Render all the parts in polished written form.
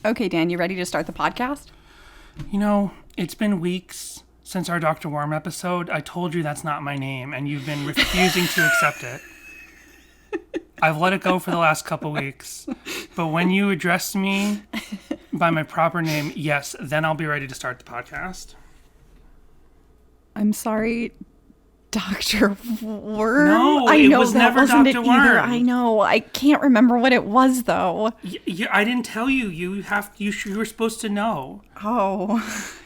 Okay, Dan, you ready to start the podcast? You know, it's been weeks since our Dr. Worm episode. I told you that's not my name, and you've been refusing to accept it. I've let it go for the last couple weeks. But when you address me by my proper name, yes, then I'll be ready to start the podcast. I'm sorry, Dr. Worm. No, I it know was that never wasn't Dr. it either. Worm. I know. I can't remember what it was, though. I didn't tell you. You were supposed to know. Oh.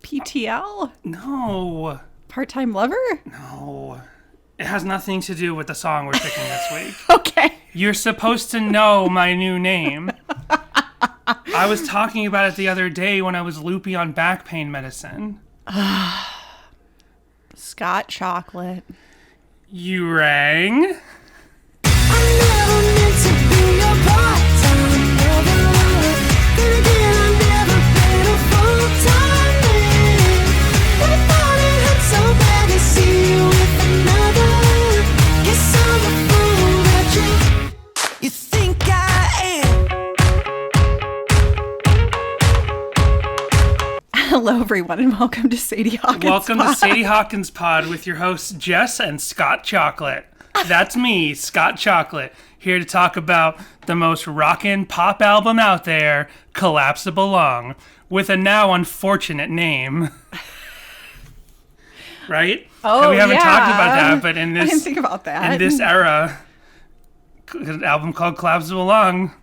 P.T.L? No. Part-time lover? No. It has nothing to do with the song we're picking this week. Okay. You're supposed to know my new name. I was talking about it the other day when I was loopy on back pain medicine. Scott Chocolate. You rang? Hello, everyone, and welcome to Sadie Hawkins Welcome Pod. to Sadie Hawkins Pod with your hosts Jess and Scott Chocolate. That's me, Scott Chocolate, here to talk about the most rockin' pop album out there, Collapsible Lung, with a now unfortunate name. Right? Oh, we haven't yeah. talked about that, but in this I didn't think about that. in this era, an album called Collapsible Lung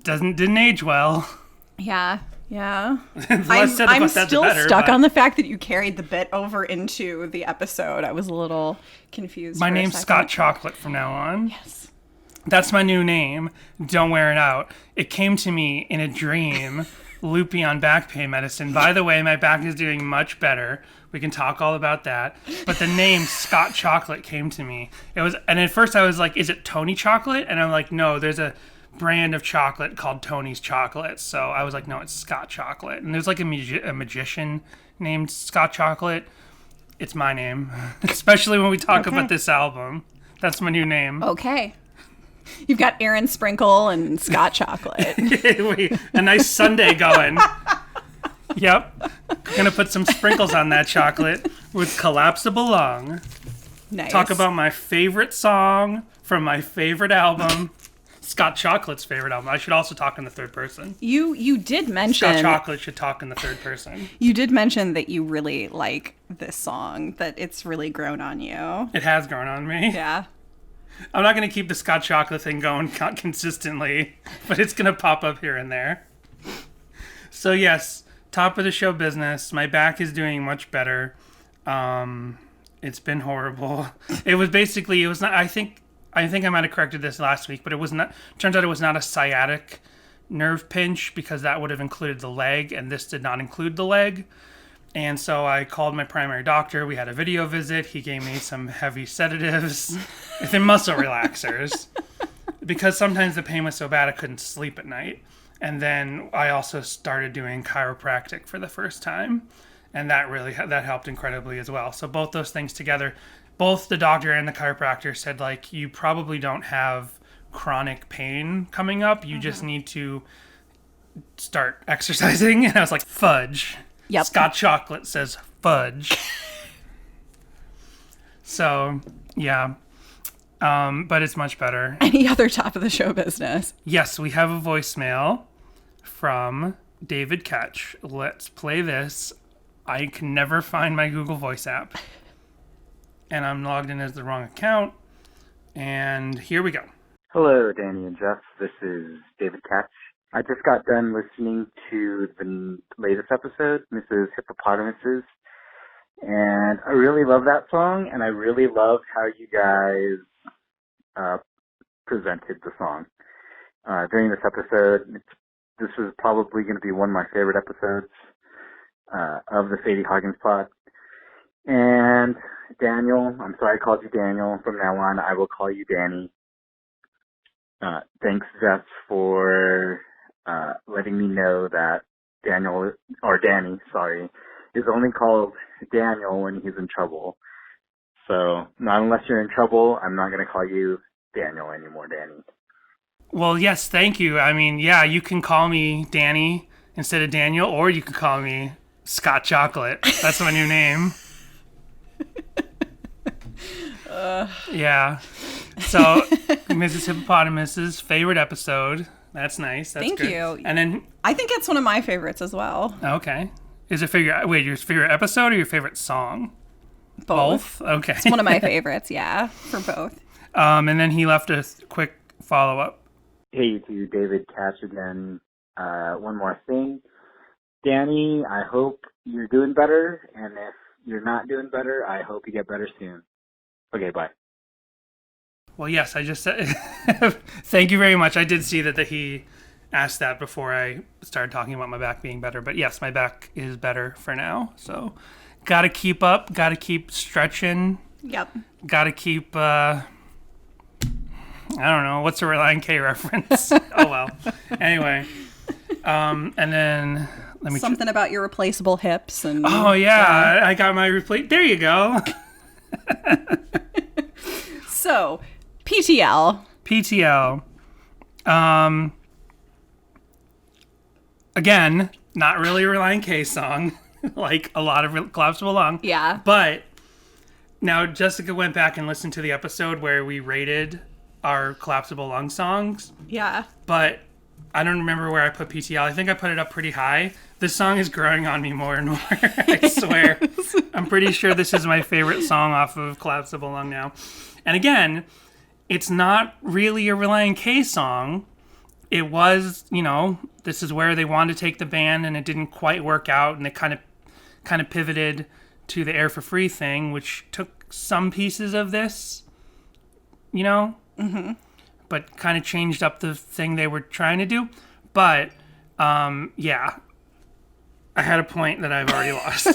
didn't age well. Yeah. The less said I'm about that, the still better, stuck but on the fact that you carried the bit over into the episode. I was a little confused. my for a name's second. Scott Chocolate from now on. Yes. That's my new name. Don't wear it out. It came to me in a dream, loopy on back pain medicine. By the way, my back is doing much better. We can talk all about that. But the name Scott Chocolate came to me. And at first I was like, is it Tony Chocolate? And I'm like, no, there's a brand of chocolate called Tony's Chocolates. So I was like, no, it's Scott Chocolate. And there's like a magician named Scott Chocolate. It's my name, especially when we talk about this album. That's my new name. Okay. You've got Aaron Sprinkle and Scott Chocolate. A nice sundae going. Yep. Gonna put some sprinkles on that chocolate with Collapsible Lung. Nice. Talk about my favorite song from my favorite album. Scott Chocolate's favorite album. I should also talk in the third person. You did mention Scott Chocolate should talk in the third person. You did mention that you really like this song, that it's really grown on you. It has grown on me. Yeah. I'm not going to keep the Scott Chocolate thing going consistently, but it's going to pop up here and there. So yes, top of the show business. My back is doing much better. It's been horrible. It was not, I think I might have corrected this last week, but it was not, turns out it was not a sciatic nerve pinch because that would have included the leg, and this did not include the leg. And so I called my primary doctor. We had a video visit. He gave me some heavy sedatives and muscle relaxers because sometimes the pain was so bad I couldn't sleep at night. And then I also started doing chiropractic for the first time, and that helped incredibly as well. So both those things together, both the doctor and the chiropractor said, like, you probably don't have chronic pain coming up. You just need to start exercising. And I was like, fudge. Yep. Scott Chocolate says fudge. So, yeah. But it's much better. Any other top of the show business? Yes, we have a voicemail from David Ketch. Let's play this. I can never find my Google Voice app. And I'm logged in as the wrong account. And here we go. Hello, Danny and Jess. This is David Catch. I just got done listening to the latest episode, Mrs. Hippopotamuses, and I really love that song, and I really loved how you guys presented the song. During this episode, this is probably going to be one of my favorite episodes of the Sadie Hawkins Pod. And Daniel, I'm sorry I called you Daniel. From now on, I will call you Danny. Thanks, Jess, for letting me know that Danny, is only called Daniel when he's in trouble. So, not unless you're in trouble, I'm not going to call you Daniel anymore, Danny. Well, yes, thank you. I mean, yeah, you can call me Danny instead of Daniel, or you can call me Scott Chocolate. That's my new name. Yeah. So, Mrs. Hippopotamus's favorite episode. That's nice. That's Thank good. you. And then, I think it's one of my favorites as well. okay. Is it your favorite episode or your favorite song? Both. Okay. It's one of my favorites, yeah, for both. And then he left a quick follow-up. Hey, you two, David Catch again. One more thing. Danny, I hope you're doing better, and if you're not doing better, I hope you get better soon. Okay, bye. Well, yes, I just said thank you very much. I did see that he asked that before I started talking about my back being better. But yes, my back is better for now. So got to keep up, got to keep stretching. Yep. Got to keep, I don't know, what's a Relient K reference? Oh, well. Anyway, and then let me... Something about your replaceable hips. And Oh, yeah, I got my There you go. So, P.T.L. P.T.L. Again, not really a Relient K song, like a lot of Collapsible Lung. Yeah. But now Jessica went back and listened to the episode where we rated our Collapsible Lung songs. Yeah. But I don't remember where I put P.T.L. I think I put it up pretty high. This song is growing on me more and more. I swear. I'm pretty sure this is my favorite song off of Collapsible Lung now. And again, it's not really a Relient K song. It was, this is where they wanted to take the band and it didn't quite work out, and it kind of pivoted to the Air for Free thing, which took some pieces of this, but kind of changed up the thing they were trying to do. But, yeah, I had a point that I've already lost.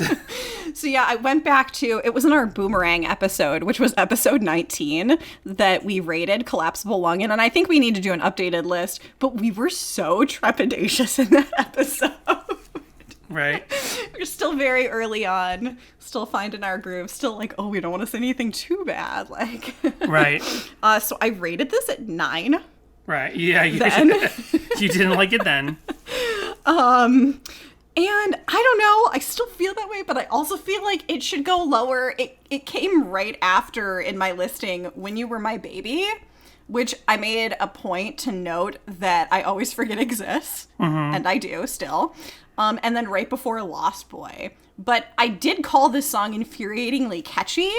So yeah, I went back to, it was in our Boomerang episode, which was episode 19, that we rated Collapsible Lung in, and I think we need to do an updated list, but we were so trepidatious in that episode. Right. We're still very early on, still finding our groove, still like, oh, we don't want to say anything too bad, like. Right. So I rated this at 9. Right. Yeah. Then. You didn't like it then. And I don't know, I still feel that way, but I also feel like it should go lower. It came right after in my listing When You Were My Baby, which I made a point to note that I always forget exists, and I do still. And then right before Lost Boy. But I did call this song infuriatingly catchy,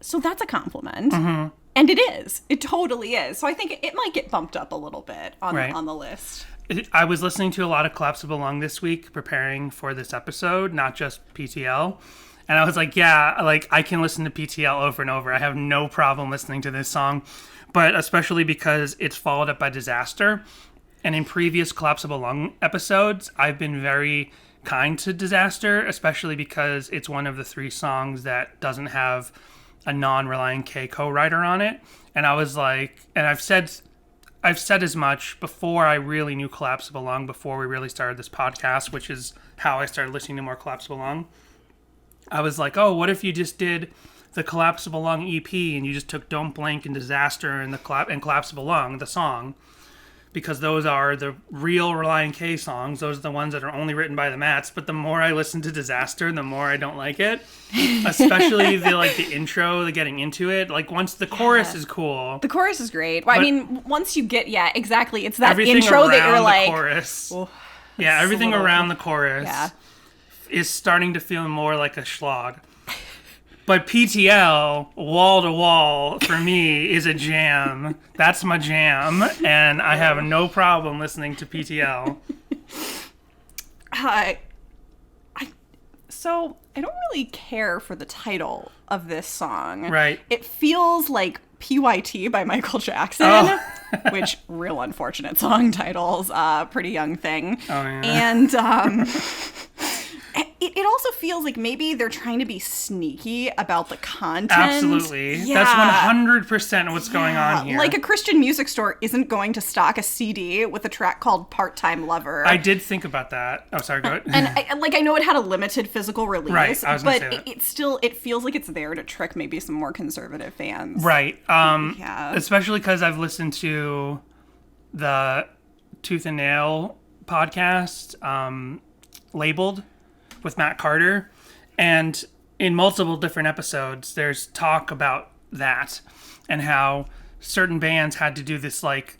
so that's a compliment. And it is. It totally is. So I think it might get bumped up a little bit on the list. I was listening to a lot of Collapsible Lung this week, preparing for this episode, not just P.T.L. And I was like, yeah, like I can listen to P.T.L. over and over. I have no problem listening to this song, but especially because it's followed up by Disaster. And in previous Collapsible Lung episodes, I've been very kind to Disaster, especially because it's one of the 3 songs that doesn't have a non-Relient K co-writer on it. And I was like, and I've said as much before I really knew Collapsible Lung, before we really started this podcast, which is how I started listening to more Collapsible Lung. I was like, oh, what if you just did the Collapsible Lung EP and you just took Don't Blink and Disaster and Collapsible Lung, the song, because those are the real Relient K songs. Those are the ones that are only written by the Mats. But the more I listen to Disaster, the more I don't like it. Especially the intro, the getting into it. Like once the chorus is cool. The chorus is great. Well, I mean, once you get, exactly. It's that everything intro that you're like, the chorus. Oh, yeah, everything around the chorus yeah. is starting to feel more like a slog. But P.T.L, wall to wall, for me, is a jam. That's my jam, and I have no problem listening to P.T.L. So I don't really care for the title of this song. Right. It feels like P.Y.T. by Michael Jackson, which real unfortunate song titles, pretty young thing. Oh, yeah. And it also feels like maybe they're trying to be sneaky about the content. Absolutely. Yeah. That's 100% what's going on here. Like a Christian music store isn't going to stock a CD with a track called Part-Time Lover. I did think about that. Oh, sorry, go ahead. And I know it had a limited physical release, right, I was but gonna say that. it feels like it's there to trick maybe some more conservative fans. Right. Yeah. Especially because I've listened to the Tooth and Nail podcast, Labeled, with Matt Carter. And in multiple different episodes, there's talk about that and how certain bands had to do this like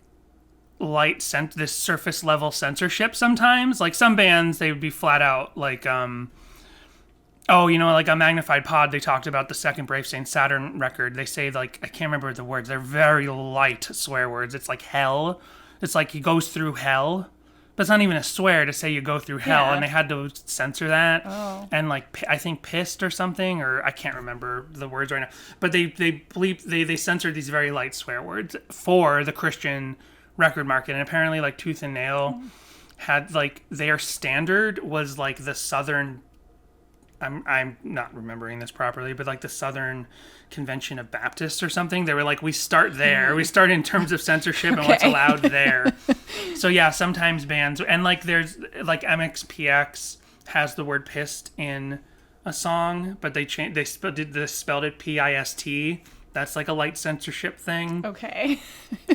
this surface level censorship sometimes. Like some bands, they would be flat out like, like on Magnified Pod, they talked about the second Brave Saint Saturn record. They say, like, I can't remember the words. They're very light swear words. It's like hell. It's like he goes through hell. But it's not even a swear to say you go through hell. Yeah. And they had to censor that. Oh. And, like, I think pissed or something, or I can't remember the words right now. But they censored these very light swear words for the Christian record market. And apparently, like, Tooth and Nail had, like, their standard was, like, the Southern... I'm not remembering this properly, but like the Southern Convention of Baptists or something. They were like, we start there. We start in terms of censorship and what's allowed there. So yeah, sometimes bands, and like there's like MXPX has the word pissed in a song, but they spelled it P-I-S-T. That's like a light censorship thing. Okay.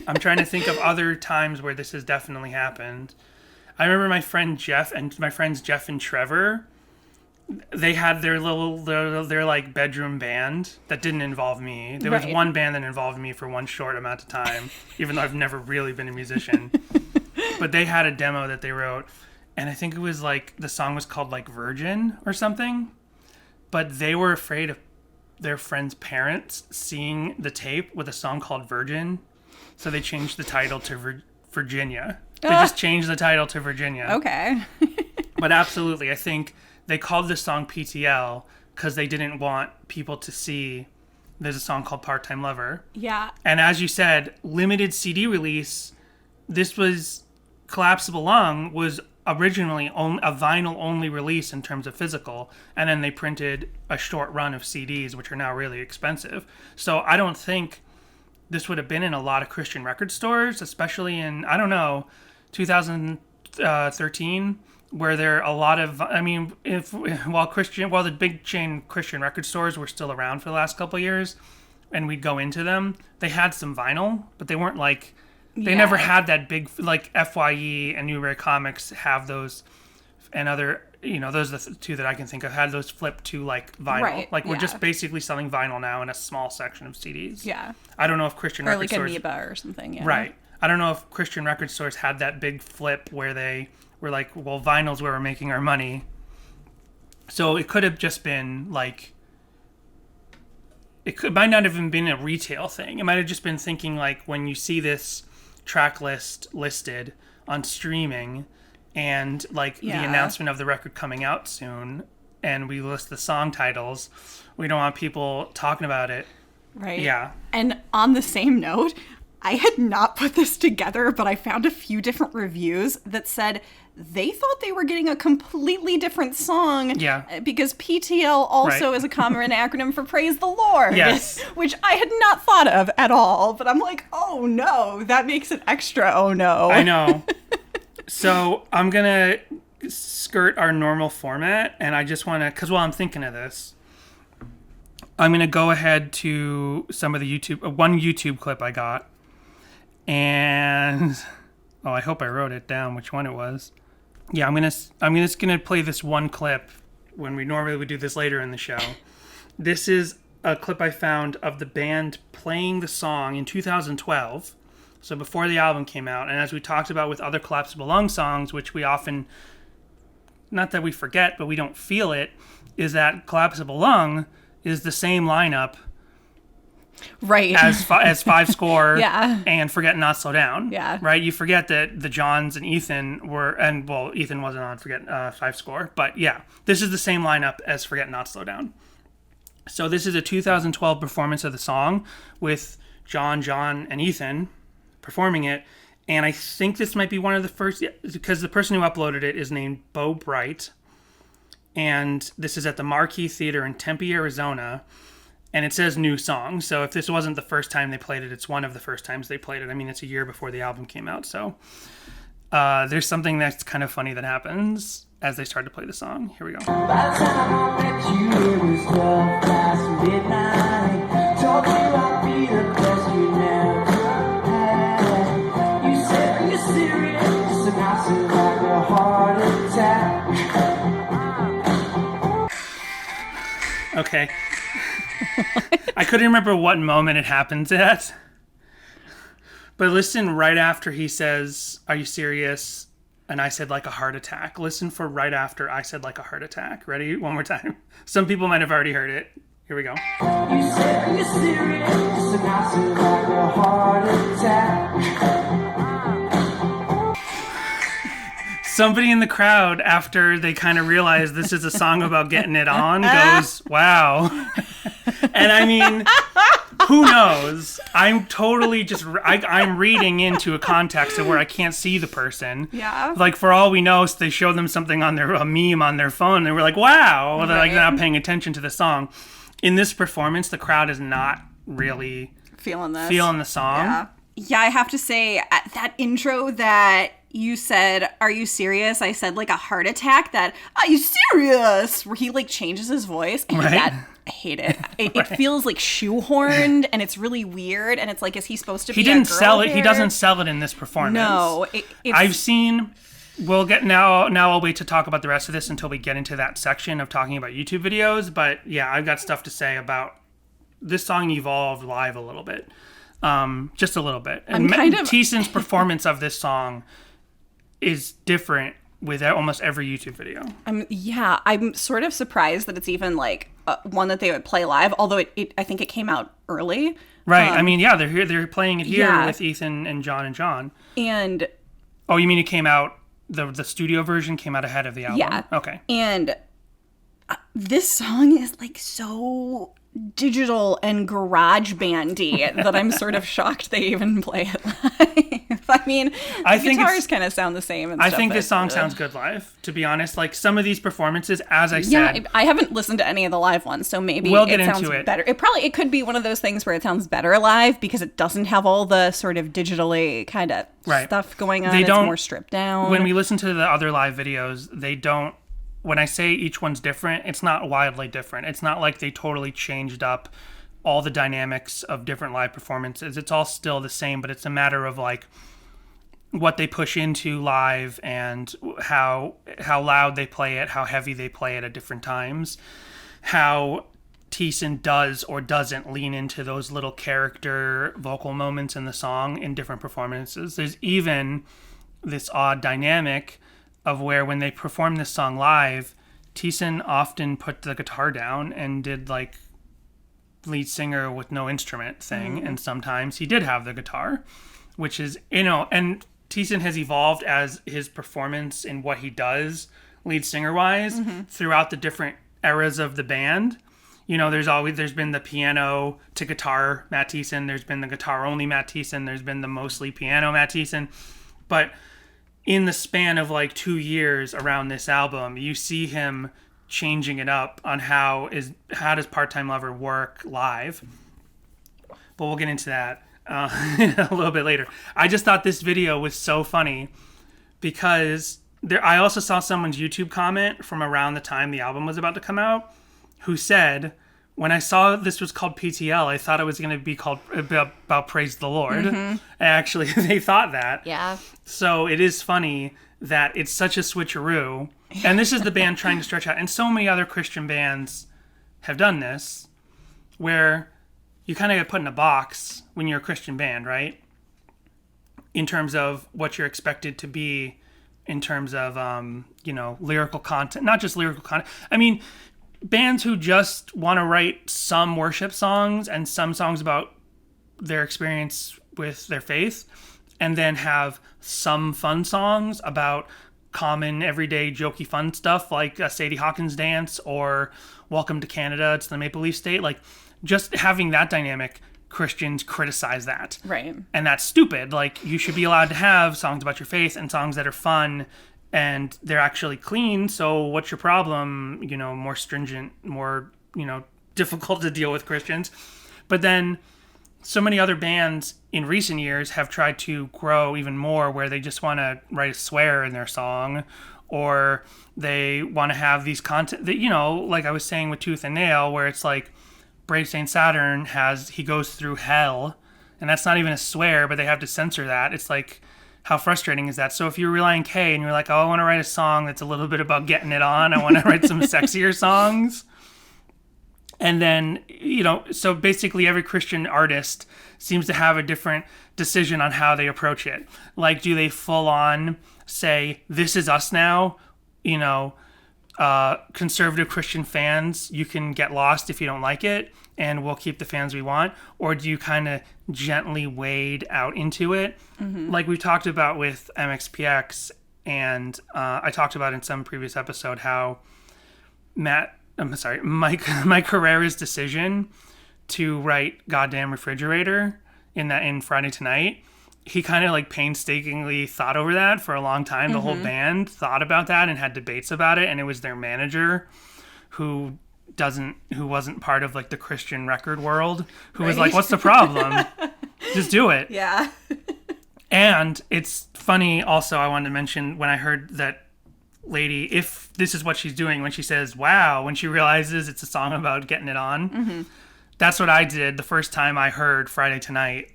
I'm trying to think of other times where this has definitely happened. I remember my friends Jeff and Trevor. They had their like bedroom band that didn't involve me. There was one band that involved me for one short amount of time, even though I've never really been a musician. But they had a demo that they wrote, and I think it was like the song was called like Virgin or something. But they were afraid of their friends' parents seeing the tape with a song called Virgin, so they changed the title to Virginia. They just changed the title to Virginia. Okay. But absolutely, I think they called this song P.T.L. because they didn't want people to see there's a song called Part-Time Lover. Yeah. And as you said, limited CD release, this was Collapsible Lung was originally a vinyl-only release in terms of physical, and then they printed a short run of CDs, which are now really expensive. So I don't think this would have been in a lot of Christian record stores, especially in, 2013, where there are a lot of, while the big chain Christian record stores were still around for the last couple of years, and we'd go into them, they had some vinyl, but they weren't like, they never had that big, like FYE and Newberry Comics have those, and other, those are the two that I can think of, had those flipped to like vinyl. Right, like we're just basically selling vinyl now in a small section of CDs. Yeah. I don't know if Christian record stores... Or like Amoeba or something, yeah. Right. I don't know if Christian record stores had that big flip where they were like, well, vinyl's where we're making our money. So it could have just been like, might not have even been a retail thing. It might have just been thinking like when you see this track list listed on streaming and like the announcement of the record coming out soon, and we list the song titles, we don't want people talking about it. Right. Yeah. And on the same note, I had not put this together, but I found a few different reviews that said they thought they were getting a completely different song. Yeah. Because P.T.L. also is a common acronym for Praise the Lord. Yes. Which I had not thought of at all. But I'm like, oh no, that makes it extra oh no. I know. So I'm going to skirt our normal format, and I just want to, because while I'm thinking of this, I'm going to go ahead to some of the one YouTube clip I got. And I hope I wrote it down which one it was. Yeah, I'm just gonna play this one clip when we normally would do this later in the show. This is a clip I found of the band playing the song in 2012, so before the album came out. And as we talked about with other Collapsible Lung songs, which we often, not that we forget, but we don't feel it, is that Collapsible Lung is the same lineup. Right. As Five Score and Forget Not Slow Down. Yeah. Right? You forget that the Johns and Ethan were, and well, Ethan wasn't on Five Score, but yeah, this is the same lineup as Forget Not Slow Down. So this is a 2012 performance of the song with John, and Ethan performing it, and I think this might be one of the first, because the person who uploaded it is named Bo Bright, and this is at the Marquee Theater in Tempe, Arizona. And it says new song, so if this wasn't the first time they played it, it's one of the first times they played it. I mean, it's a year before the album came out, so there's something that's kind of funny that happens as they start to play the song. Here we go. By the time I met you, it was 12 past midnight. Told you I'd be the best you never had. You said you Okay. I couldn't remember what moment it happens at. But listen right after he says, "Are you serious?" And I said like a heart attack. Listen for right after I said like a heart attack. Ready? One more time. Some people might have already heard it. Here we go. You said, "Are you serious?" And I said like a heart attack. Somebody in the crowd, after they kind of realize this is a song about getting it on, goes, "Wow." And I mean, who knows? I'm totally just, I'm reading into a context of where I can't see the person. Yeah. Like, for all we know, they show them something on a meme on their phone, and we're like, wow. Right. They're like not paying attention to the song. In this performance, the crowd is not really feeling the song. Yeah, I have to say, that intro that you said, "Are you serious?" I said like a heart attack. That, "Are you serious?" Where he like changes his voice. I hate that. I hate it. It feels like shoehorned, and it's really weird. And it's like, is he supposed to be? He didn't sell it. Here? He doesn't sell it in this performance. No, I've seen. We'll get now. I'll wait to talk about the rest of this until we get into that section of talking about YouTube videos. But yeah, I've got stuff to say about this song. Evolved live a little bit, just a little bit. And Thiesen's performance of this song is different with almost every YouTube video. I'm sort of surprised that it's even like one that they would play live, although I think it came out early. Right. I mean, yeah, they're playing it here with Ethan and John. And oh, you mean it came out, the studio version came out ahead of the album? Yeah. Okay. And this song is like so digital and garage bandy that I'm sort of shocked they even play it live. I mean, the guitars kind of sound the same. And I think this song sounds good live, to be honest. Like some of these performances, as I said, I haven't listened to any of the live ones, so maybe we'll get sounds into it. Better. It could be one of those things where it sounds better live because it doesn't have all the sort of digitally kind of stuff going on. It's more stripped down. When we listen to the other live videos, they don't. When I say each one's different, it's not wildly different. It's not like they totally changed up all the dynamics of different live performances. It's all still the same, but it's a matter of like what they push into live and how loud they play it, how heavy they play it at different times, how Thiessen does or doesn't lean into those little character vocal moments in the song in different performances. There's even this odd dynamic of where when they perform this song live, Thiessen often put the guitar down and did like lead singer with no instrument thing, and sometimes he did have the guitar, which is, and Thiessen has evolved as his performance in what he does lead singer wise throughout the different eras of the band. There's been the piano to guitar Matt Thiessen, there's been the guitar only Matt Thiessen, there's been the mostly piano Matt Thiessen, but in the span of like 2 years around this album, you see him changing it up on how does Part-Time Lover work live. But we'll get into that a little bit later. I just thought this video was so funny because I also saw someone's YouTube comment from around the time the album was about to come out who said, when I saw this was called P.T.L, I thought it was going to be called about Praise the Lord. Actually, they thought that. Yeah. So it is funny that it's such a switcheroo. And this is the band trying to stretch out. And so many other Christian bands have done this, where you kind of get put in a box when you're a Christian band, right? In terms of what you're expected to be, in terms of, lyrical content. Not just lyrical content. I mean, bands who just want to write some worship songs and some songs about their experience with their faith, and then have some fun songs about common, everyday, jokey, fun stuff like Sadie Hawkins Dance or Welcome to Canada, It's the Maple Leaf State. Like, just having that dynamic, Christians criticize that. Right. And that's stupid. Like, you should be allowed to have songs about your faith and songs that are fun and they're actually clean. So what's your problem? More stringent, more, difficult to deal with Christians. But then so many other bands in recent years have tried to grow even more, where they just want to write a swear in their song, or they want to have these content that, like I was saying with Tooth and Nail, where it's like Brave Saint Saturn he goes through hell, and that's not even a swear, but they have to censor that. It's like how frustrating is that? So if you're Relient K and you're like, oh, I want to write a song that's a little bit about getting it on, I want to write some sexier songs. And then, so basically every Christian artist seems to have a different decision on how they approach it. Like, do they full on say, this is us now? Conservative Christian fans, you can get lost if you don't like it, and we'll keep the fans we want? Or do you kind of gently wade out into it? Mm-hmm. Like we've talked about with MXPX, and I talked about in some previous episode how Mike Herrera's decision to write Goddamn Refrigerator in Friday Tonight, he kind of like painstakingly thought over that for a long time. Mm-hmm. The whole band thought about that and had debates about it, and it was their manager who wasn't part of like the Christian record world, who was like, what's the problem? Just do it. Yeah. And it's funny also, I wanted to mention when I heard that lady, if this is what she's doing when she says wow, when she realizes it's a song about getting it on. Mm-hmm. That's what I did the first time I heard Friday Tonight.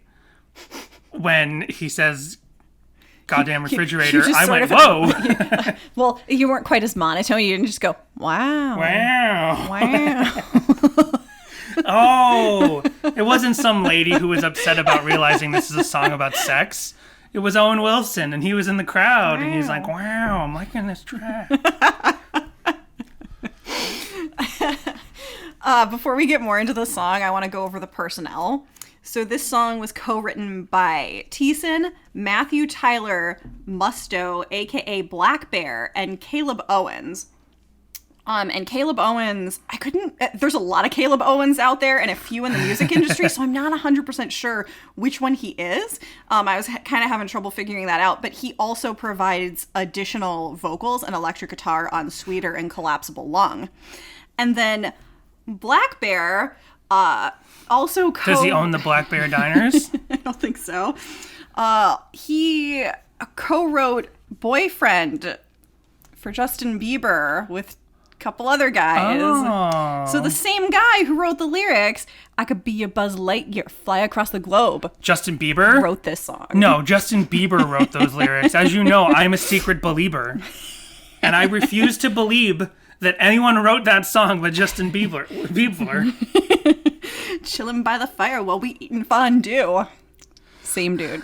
When he says Goddamn Refrigerator, I went, whoa. Yeah. Well, you weren't quite as monotone. You didn't just go, wow. Wow. Oh, it wasn't some lady who was upset about realizing this is a song about sex. It was Owen Wilson, and he was in the crowd, and he's like, wow, I'm liking this track. Before we get more into the song, I want to go over the personnel. So this song was co-written by Thiessen, Matthew Tyler Musto, a.k.a. Black Bear, and Caleb Owens. And Caleb Owens, there's a lot of Caleb Owens out there and a few in the music industry, so I'm not 100% sure which one he is. I was kind of having trouble figuring that out, but he also provides additional vocals and electric guitar on Sweeter and Collapsible Lung. And then Black Bear also Does he own the Black Bear Diners? I don't think so. He co-wrote Boyfriend for Justin Bieber with couple other guys. Oh. So the same guy who wrote the lyrics, I could be your Buzz Lightyear, fly across the globe. Justin Bieber? Wrote this song. No, Justin Bieber wrote those lyrics. As you know, I'm a secret believer. And I refuse to believe that anyone wrote that song but Justin Bieber. Chilling by the fire while we eating fondue. Same dude.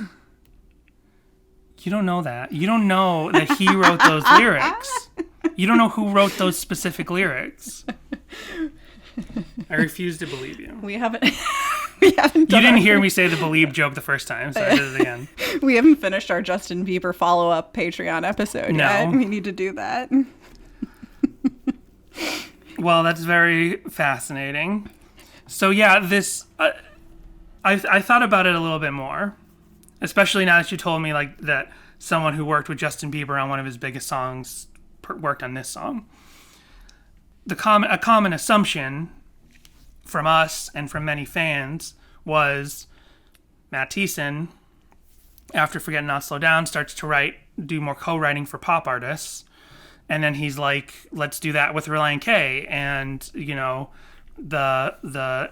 You don't know that. You don't know that he wrote those lyrics. You don't know who wrote those specific lyrics. I refuse to believe you. We haven't done You didn't hear me say the believe joke the first time, so I did it again. We haven't finished our Justin Bieber follow-up Patreon episode yet. We need to do that. Well, that's very fascinating. So yeah, this I thought about it a little bit more, especially now that you told me like that someone who worked with Justin Bieber on one of his biggest songs worked on this song. A common assumption from us and from many fans was Matt Thiessen, after Forget Not Slow Down, starts to do more co-writing for pop artists, and then he's like, let's do that with Relient K. And the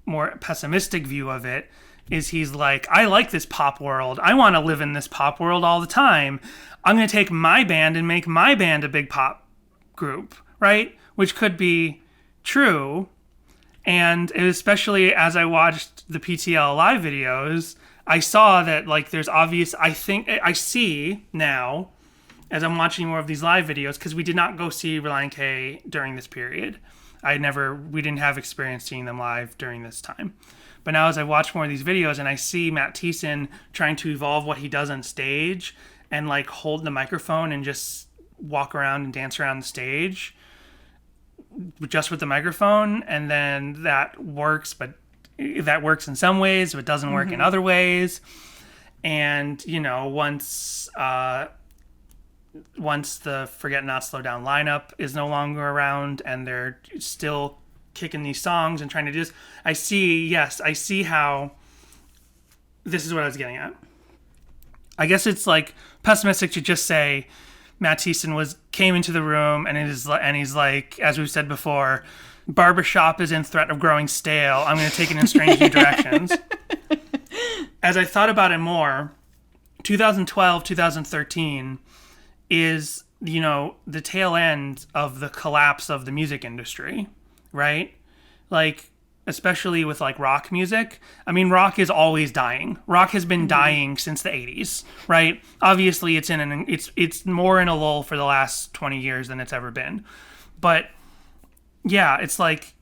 more pessimistic view of it is he's like, I like this pop world. I want to live in this pop world all the time. I'm going to take my band and make my band a big pop group, right? Which could be true. And especially as I watched the P.T.L. live videos, I saw that like there's obvious, I see now as I'm watching more of these live videos, because we did not go see Relient K during this period. We didn't have experience seeing them live during this time. But now as I watch more of these videos and I see Matt Thiessen trying to evolve what he does on stage and like hold the microphone and just walk around and dance around the stage just with the microphone, and then that works, but that works in some ways, but doesn't work in other ways. And, once the Forget Not Slow Down lineup is no longer around and they're still kicking these songs and trying to do this, I see how this is what I was getting at. I guess it's like pessimistic to just say Matt Thiessen came into the room and he's like, as we've said before, barbershop is in threat of growing stale. I'm going to take it in strange new directions. As I thought about it more, 2012, 2013 is, the tail end of the collapse of the music industry, right? Like, especially with like rock music. I mean, rock is always dying. Rock has been dying since the 80s, right? Obviously, it's more in a lull for the last 20 years than it's ever been. But yeah, it's like,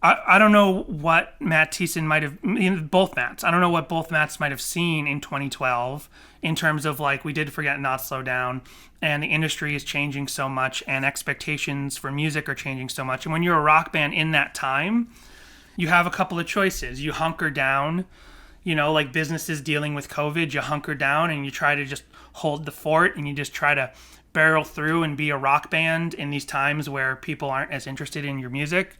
I don't know what Matt Thiessen might have, both Matts. I don't know what both Matts might have seen in 2012 in terms of like, we did forget Not Slow Down, and the industry is changing so much, and expectations for music are changing so much. And when you're a rock band in that time, you have a couple of choices. You hunker down, like businesses dealing with COVID, you hunker down and you try to just hold the fort, and you just try to barrel through and be a rock band in these times where people aren't as interested in your music.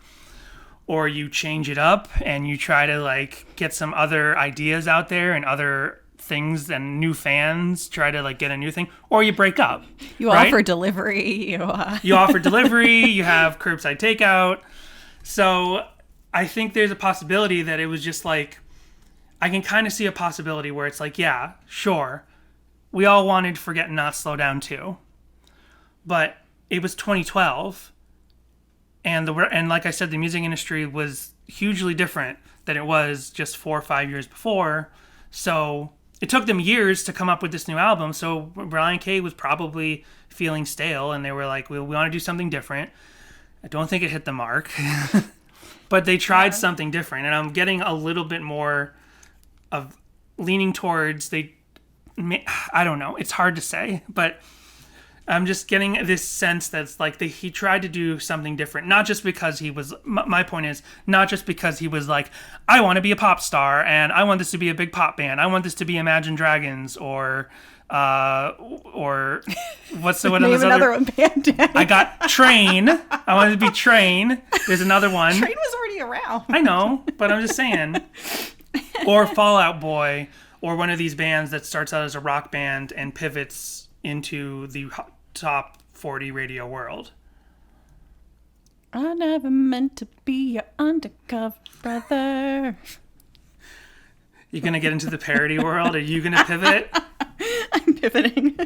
Or you change it up and you try to like get some other ideas out there and other things and new fans, try to like get a new thing, or you break up. You right? offer delivery. You offer delivery, you have curbside takeout. So I think there's a possibility that it was just like, I can kind of see a possibility where it's like, yeah, sure, we all wanted Forget and Not Slow Down too. But it was 2012. And like I said, the music industry was hugely different than it was just 4 or 5 years before. So it took them years to come up with this new album. So Relient K was probably feeling stale, and they were like, we want to do something different. I don't think it hit the mark, but they tried something different. And I'm getting a little bit more of leaning towards I don't know. It's hard to say, but I'm just getting this sense that's like he tried to do something different, not just because he was, my point is, not just because he was like, I want to be a pop star and I want this to be a big pop band. I want this to be Imagine Dragons or what's the one Name of those another other one, band. I got Train. I wanted to be Train. There's another one. Train was already around. I know, but I'm just saying. Or Fall Out Boy, or one of these bands that starts out as a rock band and pivots into the top 40 radio world. I never meant to be your undercover brother. You gonna get into the parody world? Are you gonna pivot? I'm pivoting.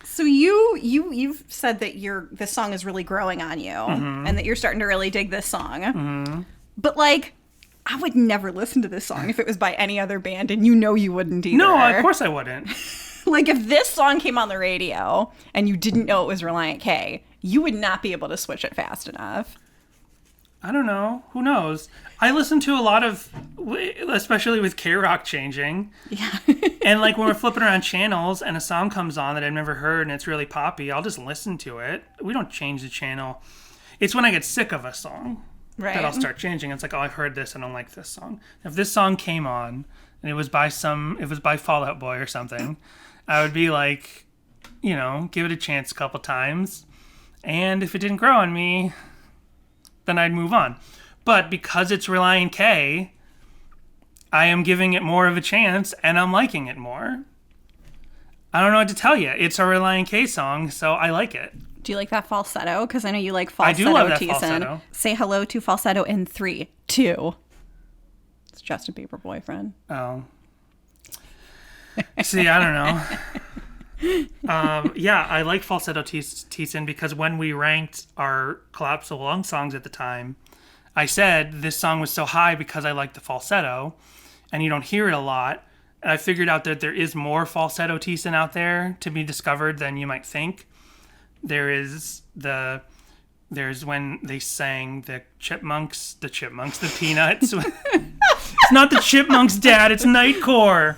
So you've said that this song is really growing on you, and that you're starting to really dig this song. But like, I would never listen to this song if it was by any other band, and you wouldn't either. No, of course I wouldn't. Like, if this song came on the radio and you didn't know it was Relient K, you would not be able to switch it fast enough. I don't know. Who knows? I listen to a lot of, especially with K-Rock changing. Yeah. And like when we're flipping around channels and a song comes on that I've never heard and it's really poppy, I'll just listen to it. We don't change the channel. It's when I get sick of a song that I'll start changing. It's like, oh, I've heard this. I don't like this song. If this song came on and it was by Fall Out Boy or something, I would be like, give it a chance a couple times. And if it didn't grow on me, then I'd move on. But because it's Relient K, I am giving it more of a chance and I'm liking it more. I don't know what to tell you. It's a Relient K song, so I like it. Do you like that falsetto? Because I know you like falsetto. I do love that Thiessen. falsetto. Say hello to falsetto in 3, 2. It's Justin Bieber boyfriend. Oh. See, I don't know. Yeah, I like falsetto Thiessen because when we ranked our Collapsible Lung songs at the time, I said this song was so high because I like the falsetto, and you don't hear it a lot. And I figured out that there is more falsetto Thiessen out there to be discovered than you might think. There's when they sang the Chipmunks, the Peanuts. It's not the Chipmunks, Dad, it's Nightcore.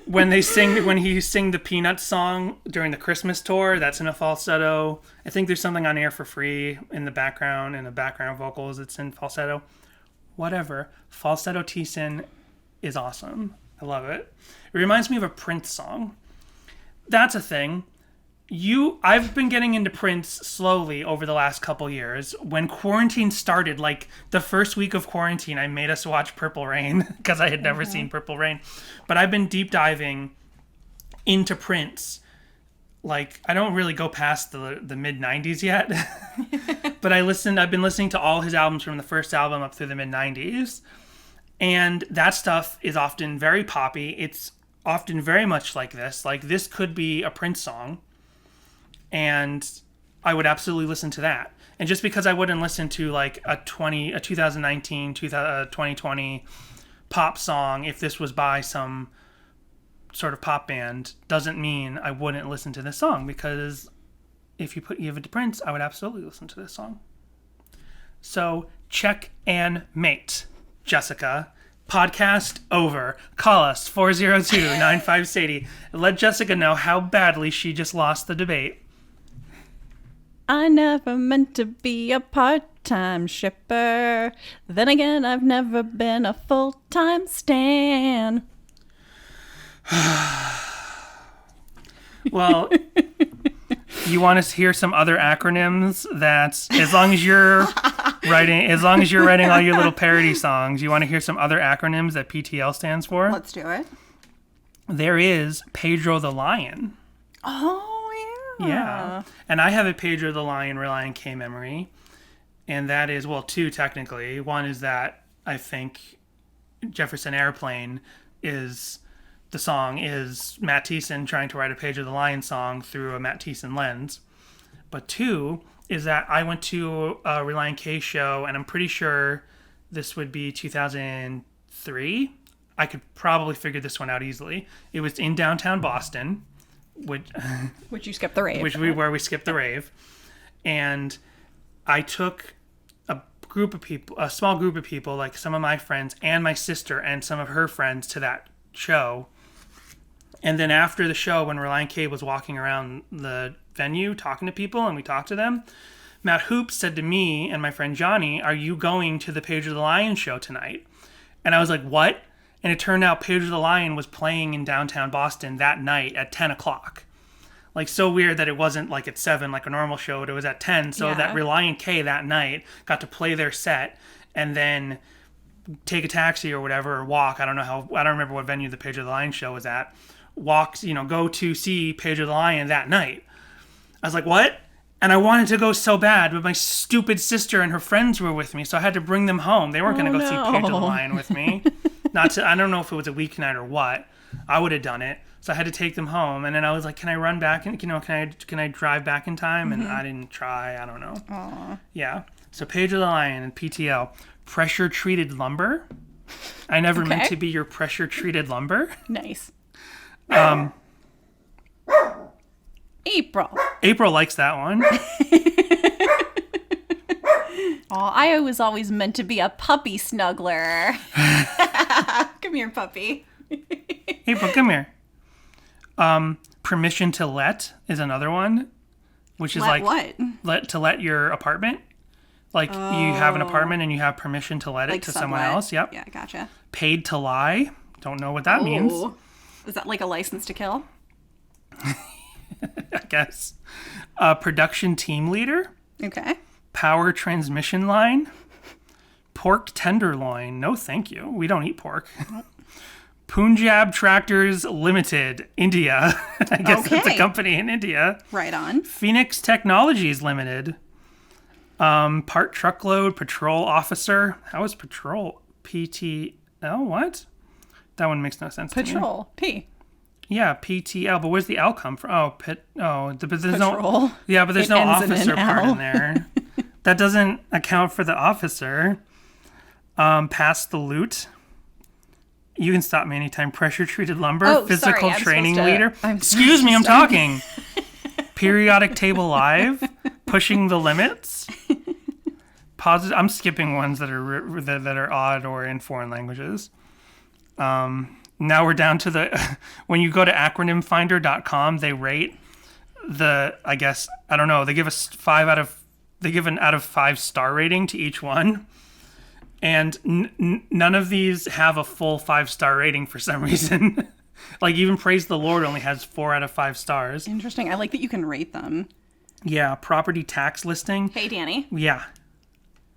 When he sing the Peanuts song during the Christmas tour, that's in a falsetto. I think there's something on Air for Free in the background vocals, it's in falsetto. Whatever. Falsetto Thiessen is awesome. I love it. It reminds me of a Prince song. That's a thing. I've been getting into Prince slowly over the last couple years. When quarantine started, like the first week of quarantine, I made us watch Purple Rain because I had never seen Purple Rain. But I've been deep diving into Prince. Like, I don't really go past the mid-90s yet. But I've been listening to all his albums from the first album up through the mid-90s. And that stuff is often very poppy. It's often very much like this. Like, this could be a Prince song, and I would absolutely listen to that. And just because I wouldn't listen to like a 2019, 2020 pop song if this was by some sort of pop band doesn't mean I wouldn't listen to this song, because if you give it to Prince, I would absolutely listen to this song. So check and mate, Jessica. Podcast over. Call us 402-95-SADIE. Let Jessica know how badly she just lost the debate. I never meant to be a part-time shipper. Then again, I've never been a full-time stan. Well, you want to hear some other acronyms that, as long as you're writing all your little parody songs, you want to hear some other acronyms that P.T.L stands for? Let's do it. There is Pedro the Lion. Oh, yeah. Yeah. And I have a Pedro the Lion Relient K memory. And that is, well, two technically. One is that I think Jefferson Airplane the song is Matt Thiessen trying to write a Pedro the Lion song through a Matt Thiessen lens. But two is that I went to a Relient K show, and I'm pretty sure this would be 2003. I could probably figure this one out easily. It was in downtown Boston, which you skipped the rave. Where we skipped the rave. And I took a small group of people, like some of my friends and my sister and some of her friends, to that show. And then after the show, when Relient K was walking around the venue talking to people, and we talked to them, Matt Hoop said to me and my friend Johnny, "Are you going to the Pedro the Lion show tonight?" And I was like, "What?" And it turned out Pedro the Lion was playing in downtown Boston that night at 10 o'clock. Like, so weird that it wasn't like at 7 like a normal show, but it was at 10. So that Relient K that night got to play their set and then take a taxi or whatever, or walk. I don't remember what venue the Pedro the Lion show was at. Go to see Pedro the Lion that night. I was like, what? And I wanted to go so bad, but my stupid sister and her friends were with me, so I had to bring them home. They weren't going to go see Pedro the Lion with me. I don't know if it was a weeknight or what. I would have done it. So I had to take them home, and then I was like, can I run back and can I drive back in time? And I didn't try. I don't know. Aww. Yeah. So Pedro the Lion and P.T.L. Pressure treated lumber. I never meant to be your pressure treated lumber. Nice. April likes that one. I was always meant to be a puppy snuggler. Come here, puppy. April, come here. Permission to let is another one, which is let your apartment. Like, you have an apartment and you have permission to let it to someone else. Yep. Yeah, gotcha. Paid to lie. Don't know what that means. Is that like a license to kill? I guess. Production team leader. Okay. Power transmission line. Pork tenderloin. No, thank you. We don't eat pork. Punjab Tractors Limited, India. I guess that's a company in India. Right on. Phoenix Technologies Limited. Part truckload patrol officer. How is patrol? P.T.L. What? That one makes no sense to me. Patrol. P. Yeah, P.T.L. But where's the L come from? But there's patrol. But there's no officer part in there. That doesn't account for the officer. Pass the loot. You can stop me anytime. Pressure treated lumber. Physical training leader. Excuse me, I'm talking. Periodic table live. Pushing the limits. I'm skipping ones that are odd or in foreign languages. Now we're down to when you go to acronymfinder.com, they rate I don't know, they give us an out of 5 star rating to each one. And none of these have a full 5-star rating for some reason. Like, even Praise the Lord only has 4 out of 5 stars. Interesting. I like that you can rate them. Yeah, property tax listing. Hey, Danny. Yeah.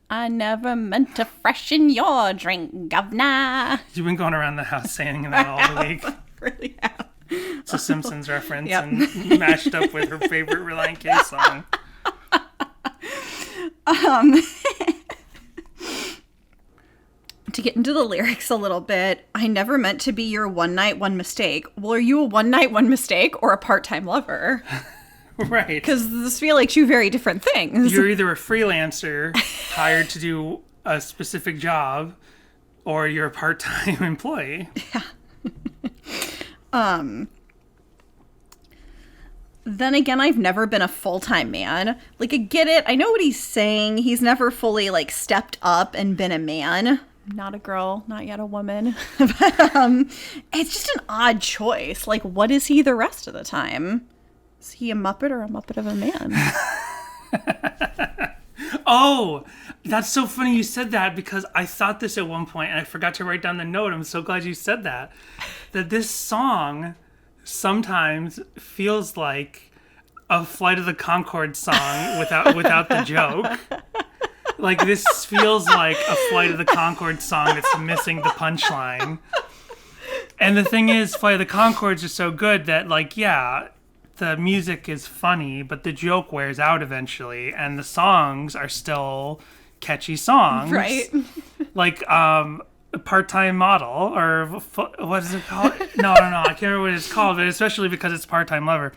I never meant to freshen your drink, governor. You've been going around the house saying that all the week. Really have. It's a Simpsons reference and mashed up with her favorite Relient K song. To get into the lyrics a little bit, I never meant to be your one night, one mistake. Well, are you a one night, one mistake or a part-time lover? Right. Because this feel like two very different things. You're either a freelancer hired to do a specific job, or you're a part-time employee. Yeah. Then again, I've never been a full-time man. Like, I get it. I know what he's saying. He's never fully, like, stepped up and been a man. Not a girl, not yet a woman. But it's just an odd choice. Like, what is he the rest of the time? Is he a Muppet or a Muppet of a man? Oh, that's so funny you said that, because I thought this at one point and I forgot to write down the note. I'm so glad you said that. That this song sometimes feels like a Flight of the Conchords song without the joke. Like, this feels like a Flight of the Conchords song that's missing the punchline. And the thing is, Flight of the Conchords is so good that, like, yeah, the music is funny, but the joke wears out eventually, and the songs are still catchy songs. Right. Like, Part-Time Model, or what is it called? No, I can't remember what it's called, but especially because it's Part-Time Lover.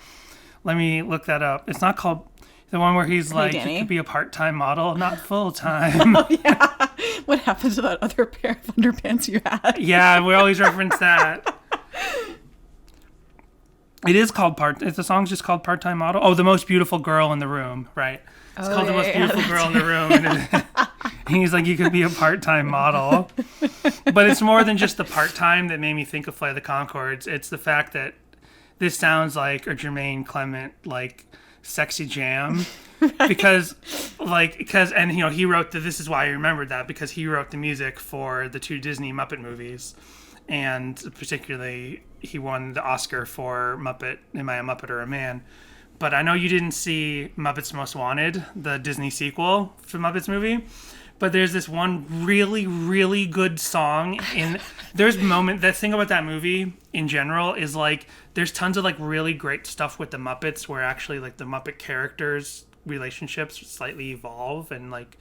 Let me look that up. It's not called the one where he's like, Danny. you could be a part-time model, not full-time. Oh, yeah. What happened to that other pair of underpants you had? Yeah, we always reference that. The song's just called Part-Time Model. Oh, The Most Beautiful Girl in the Room, right. It's called The Most Beautiful Girl in the Room. And he's like, you could be a part-time model. But it's more than just the part-time that made me think of Flight of the Conchords. It's the fact that this sounds like a Jermaine Clement, like, sexy jam. Right. Because he wrote this is why I remembered that, because he wrote the music for the 2 Disney Muppet movies. And particularly, he won the Oscar for Muppet, Am I a Muppet or a Man? But I know you didn't see Muppets Most Wanted, the Disney sequel for Muppets movie. But there's this one really, really good song the thing about that movie in general is, like, there's tons of, like, really great stuff with the Muppets where actually, like, the Muppet characters' relationships slightly evolve, and, like,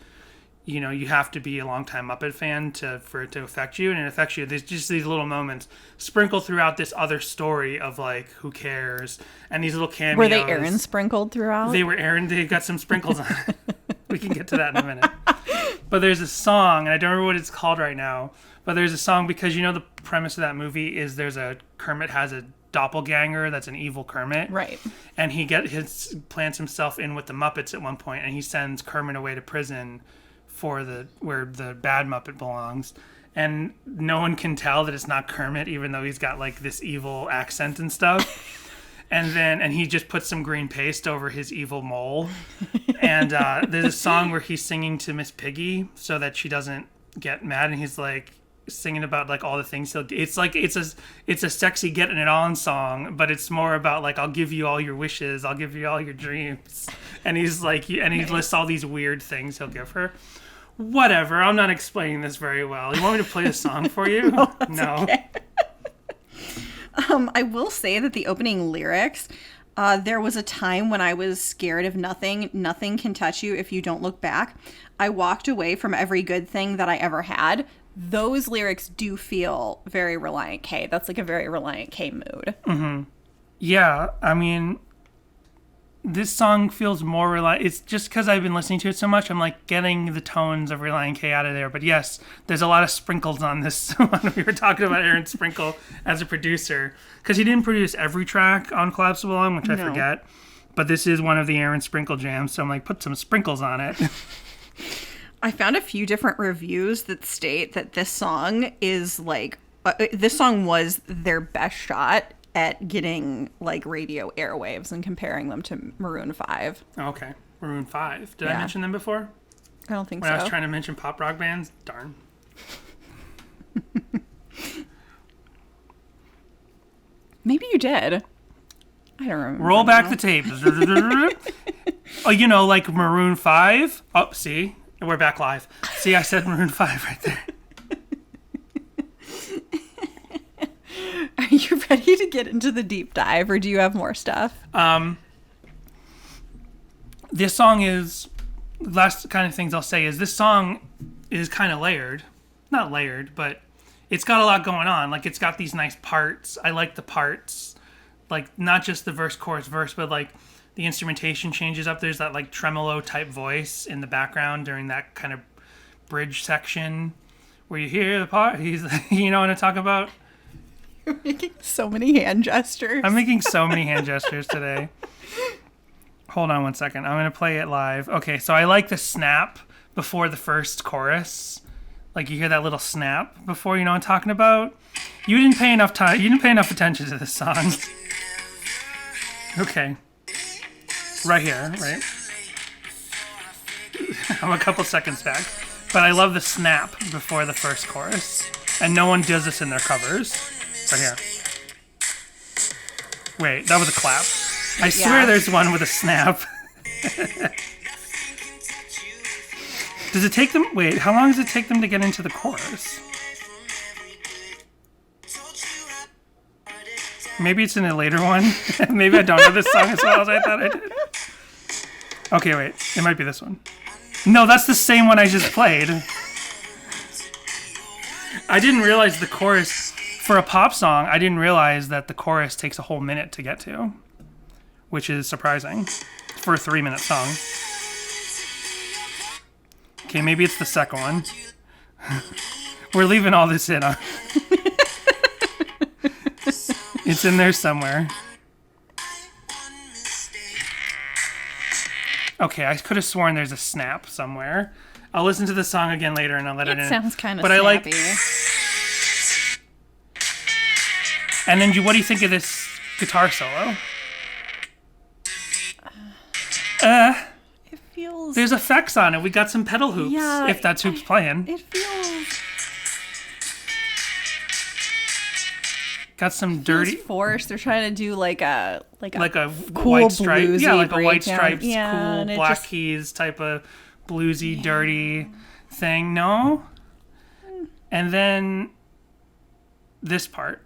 you know, you have to be a longtime Muppet fan for it to affect you, and it affects you. There's just these little moments sprinkled throughout this other story of, like, who cares, and these little cameos. Were they Aaron sprinkled throughout? They were Aaron. They got some sprinkles on it. We can get to that in a minute. But there's a song, and I don't remember what it's called right now, but there's a song because, you know, the premise of that movie is Kermit has a doppelganger that's an evil Kermit. Right. And he plants himself in with the Muppets at one point, and he sends Kermit away to prison for where the bad Muppet belongs. And no one can tell that it's not Kermit, even though he's got, like, this evil accent and stuff. And he just puts some green paste over his evil mole. And there's a song where he's singing to Miss Piggy so that she doesn't get mad, and he's, like, singing about, like, all the things he'll do. It's like it's a sexy getting it on song, but it's more about, like, I'll give you all your wishes, I'll give you all your dreams. And he's like, and he lists all these weird things he'll give her. Whatever, I'm not explaining this very well. You want me to play the song for you? No. Okay. I will say that the opening lyrics, there was a time when I was scared of nothing. Nothing can touch you if you don't look back. I walked away from every good thing that I ever had. Those lyrics do feel very Relient K. That's like a very Relient K mood. Mm-hmm. Yeah, I mean, this song feels more Relient. It's just because I've been listening to it so much, I'm, like, getting the tones of Relient K out of there. But yes, there's a lot of sprinkles on this one. We were talking about Aaron Sprinkle as a producer, because he didn't produce every track on Collapsible Lung, which I forget. But this is one of the Aaron Sprinkle jams, so I'm like, put some sprinkles on it. I found a few different reviews that state that this song is, like, this song was their best shot at getting, like, radio airwaves and comparing them to Maroon 5. Okay. Maroon 5. Did I mention them before? I don't think when so. I was trying to mention pop rock bands? Darn. Maybe you did. I don't remember. Roll back the tape. Oh, you know, like Maroon 5. Oh, see? We're back live. See, I said Maroon 5 right there. Are you ready to get into the deep dive, or do you have more stuff? This song is... Last kind of things I'll say is this song is kind of layered. not layered, but it's got a lot going on. Like, it's got these nice parts. I like the parts. Like, not just the verse, chorus, verse, but, like, the instrumentation changes up. There's that, like, tremolo-type voice in the background during that kind of bridge section where you hear the part. He's, you know what I'm talking about? You're making so many hand gestures. I'm making so many hand gestures today. Hold on one second. I'm going to play it live. Okay, so I like the snap before the first chorus. Like, you hear that little snap before, you know what I'm talking about? You didn't pay enough time. You didn't pay enough attention to this song. Okay. Right here, right? I'm a couple seconds back. But I love the snap before the first chorus. And no one does this in their covers. Right here. Wait, that was a clap. I swear there's one with a snap. Does it take them... Wait, how long does it take them to get into the chorus? Maybe it's in a later one. Maybe I don't know this song as well as I thought I did. Okay, wait. It might be this one. No, that's the same one I just played. I didn't realize the chorus... For a pop song, I didn't realize that the chorus takes a whole minute to get to. Which is surprising. For a 3-minute song. Okay, maybe it's the second one. We're leaving all this in. It's in there somewhere. Okay, I could have sworn there's a snap somewhere. I'll listen to the song again later and I'll let it in. It sounds kind of snappy. I like. And then, what do you think of this guitar solo? It feels... There's effects on it. We got some pedal hoops, yeah, if that's who's playing. It feels... Got some dirty... forced. They're trying to do like a cool white stripe. Yeah, like a white stripes, yeah, cool Black Keys type of bluesy, dirty thing. No? And then this part.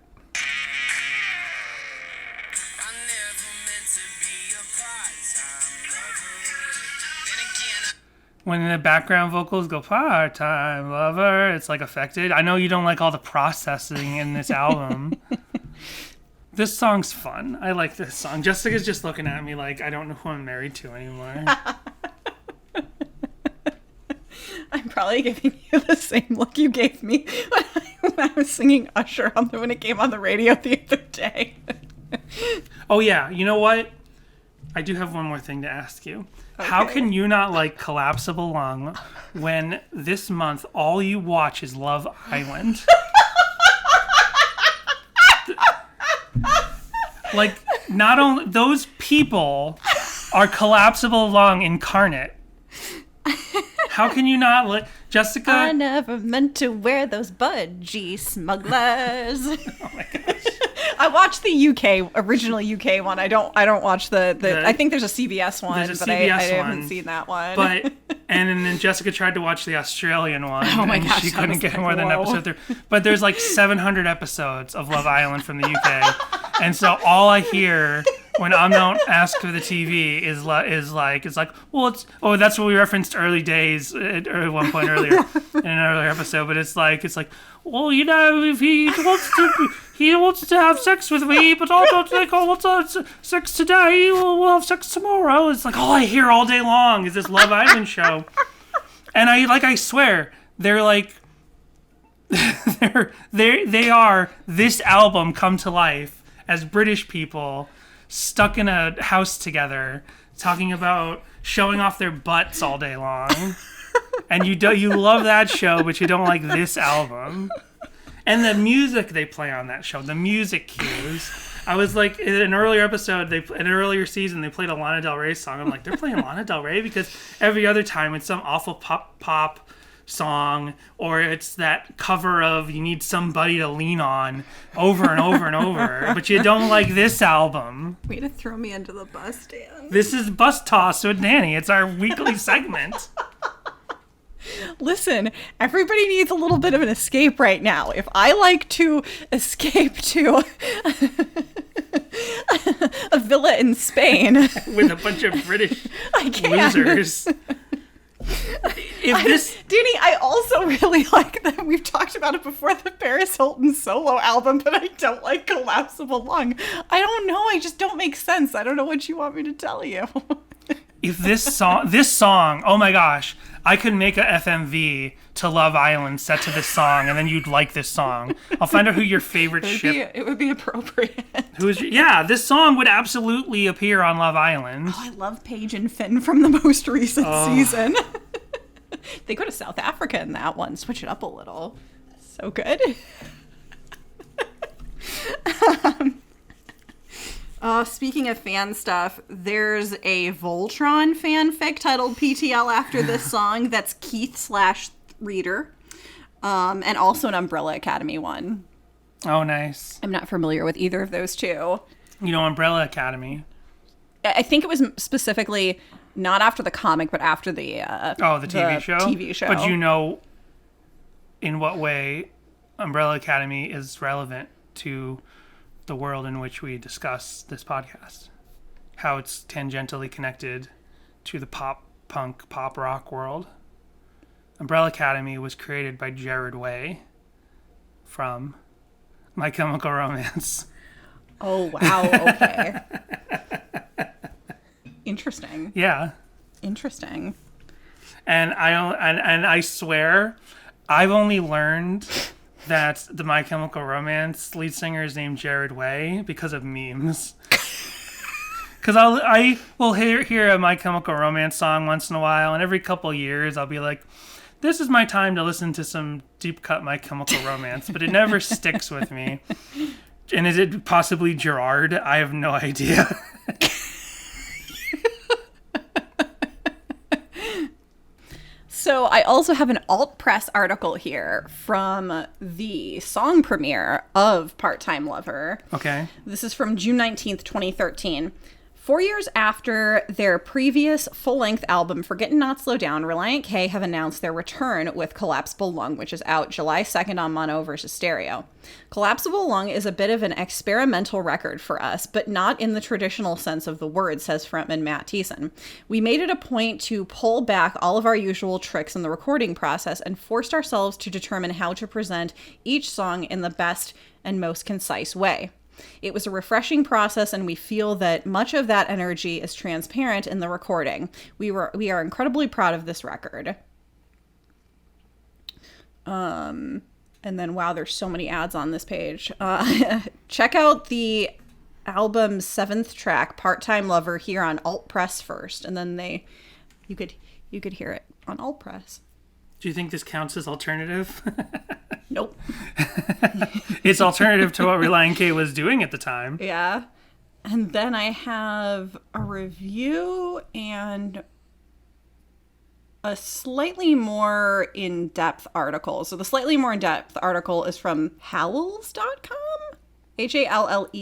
When the background vocals go part-time lover, it's like affected. I know you don't like all the processing in this album. This song's fun. I like this song. Jessica's just looking at me like I don't know who I'm married to anymore. I'm probably giving you the same look you gave me when I was singing Usher when it came on the radio the other day. Oh yeah, you know what? I do have one more thing to ask you. Okay. How can you not like Collapsible Lung when this month all you watch is Love Island? Like, not only... Those people are Collapsible Lung incarnate. How can you not let... Jessica... I never meant to wear those budgie smugglers. Oh my gosh. I watched the original UK one. I don't watch the I think there's a CBS one, but I haven't seen that one. But and then Jessica tried to watch the Australian one. Oh my gosh, she couldn't get more than an episode through. But there's like 700 episodes of Love Island from the UK, and so all I hear when I'm not asked for the TV is like well that's what we referenced early days at one point earlier in an earlier episode. But it's like well, you know, if he wants to have sex with me, but I don't think I want sex today. We'll have sex tomorrow. It's like all I hear all day long is this Love Island show, and I swear they're like they are this album come to life as British people stuck in a house together talking about showing off their butts all day long. And you love that show, but you don't like this album. And the music they play on that show, the music cues. I was like, in an earlier episode, in an earlier season, they played a Lana Del Rey song. I'm like, they're playing Lana Del Rey? Because every other time it's some awful pop song, or it's that cover of You Need Somebody to Lean On over and over and over. But you don't like this album. Way to throw me under the bus, Dan. This is Bus Toss with Danny. It's our weekly segment. Listen, everybody needs a little bit of an escape right now. If I like to escape to a villa in Spain with a bunch of British losers, Danny, I also really like that. We've talked about it before, the Paris Hilton solo album, but I don't like Collapsible Lung. I don't know. I just don't make sense. I don't know what you want me to tell you. If this song, oh my gosh, I could make a FMV to Love Island set to this song, and then you'd like this song. I'll find out who your favorite It would be appropriate. This song would absolutely appear on Love Island. Oh, I love Paige and Finn from the most recent season. They go to South Africa in that one. Switch it up a little. So good. Speaking of fan stuff, there's a Voltron fanfic titled P.T.L. after this song that's Keith/Reader, and also an Umbrella Academy one. Oh, nice. I'm not familiar with either of those two. You know, Umbrella Academy. I think it was specifically not after the comic, but after the TV show? TV show. But you know in what way Umbrella Academy is relevant to the world in which we discuss this podcast. How it's tangentially connected to the pop punk, pop rock world. Umbrella Academy was created by Jared Way from My Chemical Romance. Oh, wow. Okay. Interesting. Yeah. Interesting. And I swear, I've only learned that the My Chemical Romance lead singer is named Jared Way because of memes. Because I will hear a My Chemical Romance song once in a while, and every couple years I'll be like, this is my time to listen to some deep cut My Chemical Romance, but it never sticks with me. And is it possibly Gerard? I have no idea. So I also have an alt press article here from the song premiere of Part-Time Lover. Okay. This is from June 19th, 2013. 4 years after their previous full-length album, Forget and Not Slow Down, Relient K have announced their return with Collapsible Lung, which is out July 2nd on Mono versus Stereo. Collapsible Lung is a bit of an experimental record for us, but not in the traditional sense of the word, says frontman Matt Thiessen. We made it a point to pull back all of our usual tricks in the recording process and forced ourselves to determine how to present each song in the best and most concise way. It was a refreshing process, and we feel that much of that energy is transparent in the recording. We are incredibly proud of this record. And then, wow, there's so many ads on this page. Check out the album's 7th track, Part-Time Lover, here on Alt Press first, and then you could hear it on Alt Press. Do you think this counts as alternative? Nope. It's alternative to what Relient K was doing at the time. Yeah. And then I have a review and a slightly more in-depth article. So the slightly more in-depth article is from Halels.com? HALLELS.com.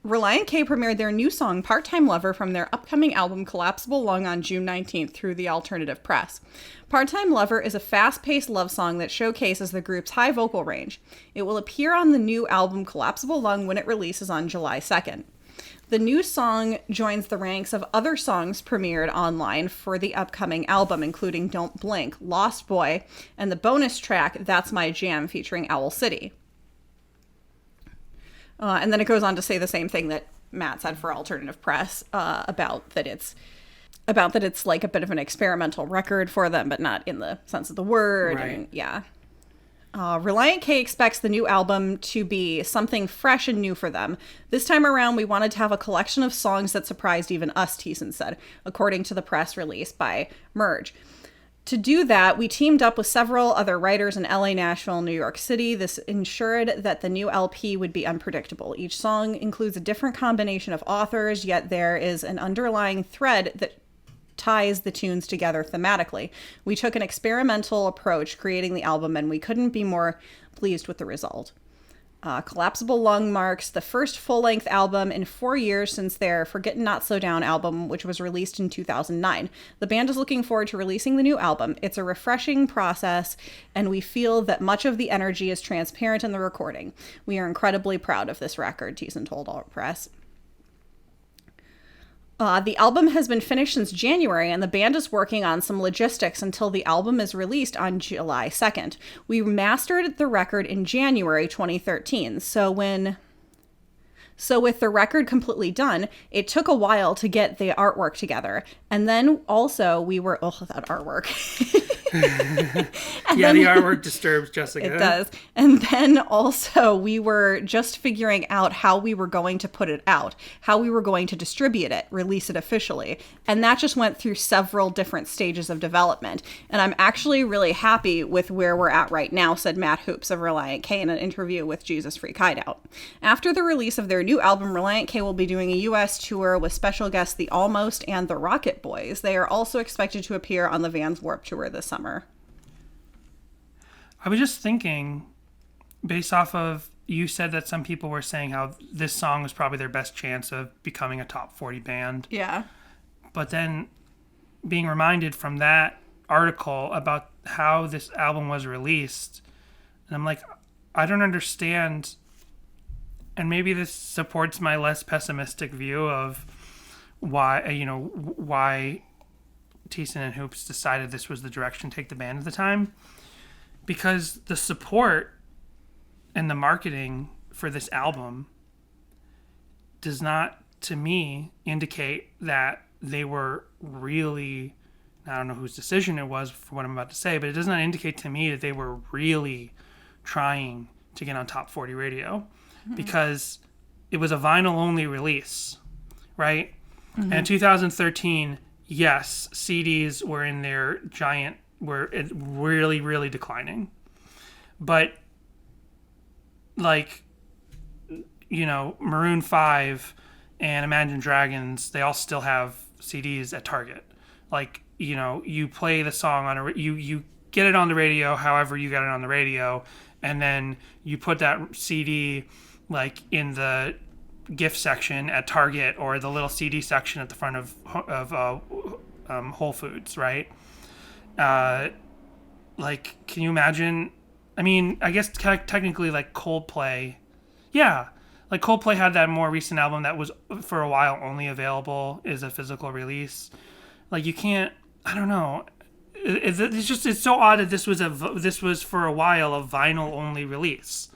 Relient K premiered their new song, Part-Time Lover, from their upcoming album, Collapsible Lung, on June 19th through the alternative press. Part-Time Lover is a fast-paced love song that showcases the group's high vocal range. It will appear on the new album, Collapsible Lung, when it releases on July 2nd. The new song joins the ranks of other songs premiered online for the upcoming album, including Don't Blink, Lost Boy, and the bonus track, That's My Jam, featuring Owl City. And then it goes on to say the same thing that Matt said for alternative press about that it's like a bit of an experimental record for them, but not in the sense of the word. Right. And, yeah. Relient K expects the new album to be something fresh and new for them. This time around, we wanted to have a collection of songs that surprised even us, Thiessen said, according to the press release by Merge. To do that, we teamed up with several other writers in LA, Nashville, and New York City. This ensured that the new LP would be unpredictable. Each song includes a different combination of authors, yet there is an underlying thread that ties the tunes together thematically. We took an experimental approach creating the album, and we couldn't be more pleased with the result. Collapsible Lung marks the first full-length album in 4 years since their Forget and Not Slow Down album, which was released in 2009. The band is looking forward to releasing the new album. It's a refreshing process, and we feel that much of the energy is transparent in the recording. We are incredibly proud of this record, Thiessen told Alt Press. The album has been finished since January, and the band is working on some logistics until the album is released on July 2nd. We mastered the record in January 2013, so with the record completely done, it took a while to get the artwork together. And then also we were, that artwork. The artwork disturbs Jessica. It does. And then also we were just figuring out how we were going to put it out, how we were going to distribute it, release it officially. And that just went through several different stages of development. And I'm actually really happy with where we're at right now, said Matt Hoops of Relient K in an interview with Jesus Freak Hideout. After the release of their new album, Relient K will be doing a U.S. tour with special guests The Almost and the Rocket Boys. They are also expected to appear on the Vans Warped Tour this summer. I was just thinking, based off of, you said that some people were saying how this song was probably their best chance of becoming a top 40 band. Yeah. But then being reminded from that article about how this album was released, and I'm like, I don't understand. And maybe this supports my less pessimistic view of why Thiessen and Hoops decided this was the direction to take the band at the time. Because the support and the marketing for this album does not, to me, indicate that they were really, I don't know whose decision it was for what I'm about to say, but it does not indicate to me that they were really trying to get on top 40 radio. Mm-hmm. Because it was a vinyl-only release, right? Mm-hmm. And in 2013, yes, CDs were in their were really, really declining. But, Maroon 5 and Imagine Dragons, they all still have CDs at Target. You play the song on you get it on the radio however you get it on the radio, and then you put that CD, in the gift section at Target or the little CD section at the front of Whole Foods, right? Can you imagine? I mean, I guess technically, Coldplay, yeah, Coldplay had that more recent album that was for a while only available as a physical release. You can't. I don't know. It's so odd that this was for a while a vinyl only release.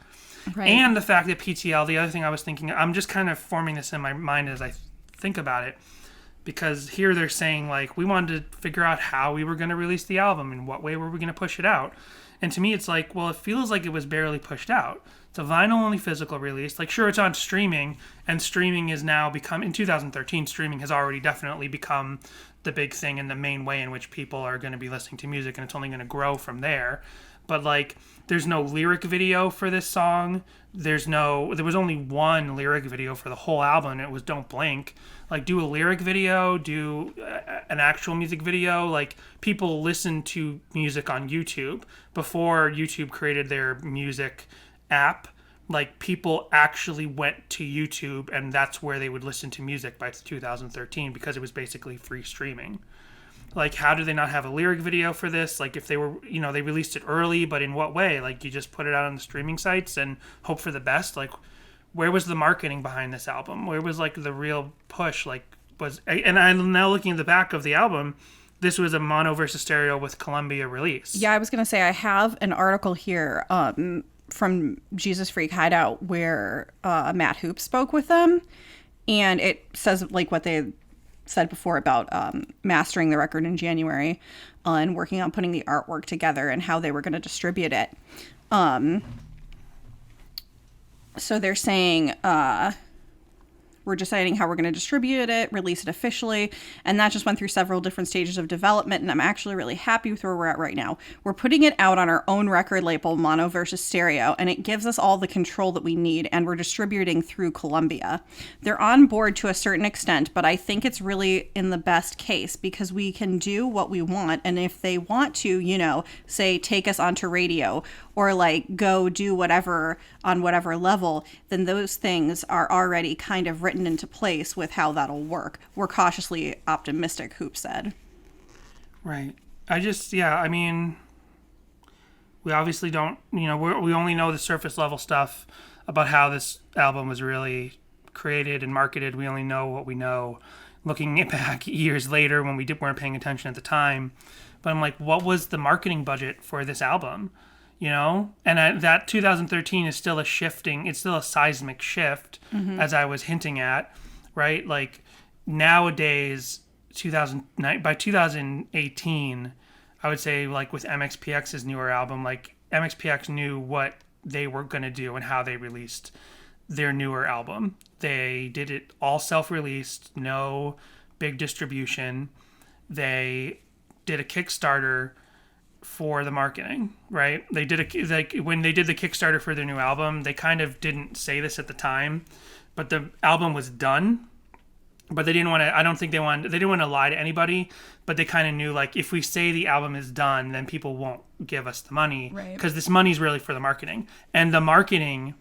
Right. And the fact that P.T.L, the other thing I was thinking, I'm just kind of forming this in my mind as I think about it, because here they're saying, we wanted to figure out how we were going to release the album, in what way were we going to push it out. And to me, it's it feels like it was barely pushed out. It's a vinyl-only physical release. Sure, it's on streaming, and streaming is now in 2013, streaming has already definitely become the big thing and the main way in which people are going to be listening to music, and it's only going to grow from there. But, there's no lyric video for this song. There was only one lyric video for the whole album, and it was Don't Blink. Do a lyric video, do an actual music video. People listen to music on YouTube. Before YouTube created their music app, people actually went to YouTube, and that's where they would listen to music by 2013, because it was basically free streaming. How do they not have a lyric video for this? If they were, they released it early, but in what way? You just put it out on the streaming sites and hope for the best? Where was the marketing behind this album? Where was, the real push? And I'm now looking at the back of the album. This was a mono versus stereo with Columbia release. Yeah, I was going to say, I have an article here from Jesus Freak Hideout where Matt Hoop spoke with them. And it says, what they said before about mastering the record in January and working on putting the artwork together and how they were going to distribute it. So they're saying we're deciding how we're going to distribute it, release it officially, and that just went through several different stages of development, and I'm actually really happy with where we're at right now. We're putting it out on our own record label, Mono versus Stereo, and it gives us all the control that we need, and we're distributing through Columbia. They're on board to a certain extent, but I think it's really in the best case, because we can do what we want, and if they want to, say, take us onto radio, or go do whatever on whatever level, then those things are already kind of written into place with how that'll work. We're cautiously optimistic, Hoop said. Right. I mean, we obviously don't, we only know the surface level stuff about how this album was really created and marketed. We only know what we know. looking back years later when we weren't paying attention at the time. But I'm like, what was the marketing budget for this album? You know? And that 2013 is still it's still a seismic shift, as I was hinting at, right? Like, nowadays, by 2018, I would say, like, with MXPX's newer album, like, MXPX knew what they were going to do and how they released their newer album. They did it all self-released, no big distribution. They did a Kickstarter for the marketing, right? They did when they did the Kickstarter for their new album, they kind of didn't say this at the time, but the album was done. But they didn't want to. I don't think they didn't want to lie to anybody. But they kind of knew, like, if we say the album is done, then people won't give us the money, right? Because this money's really for the marketing. And the marketing,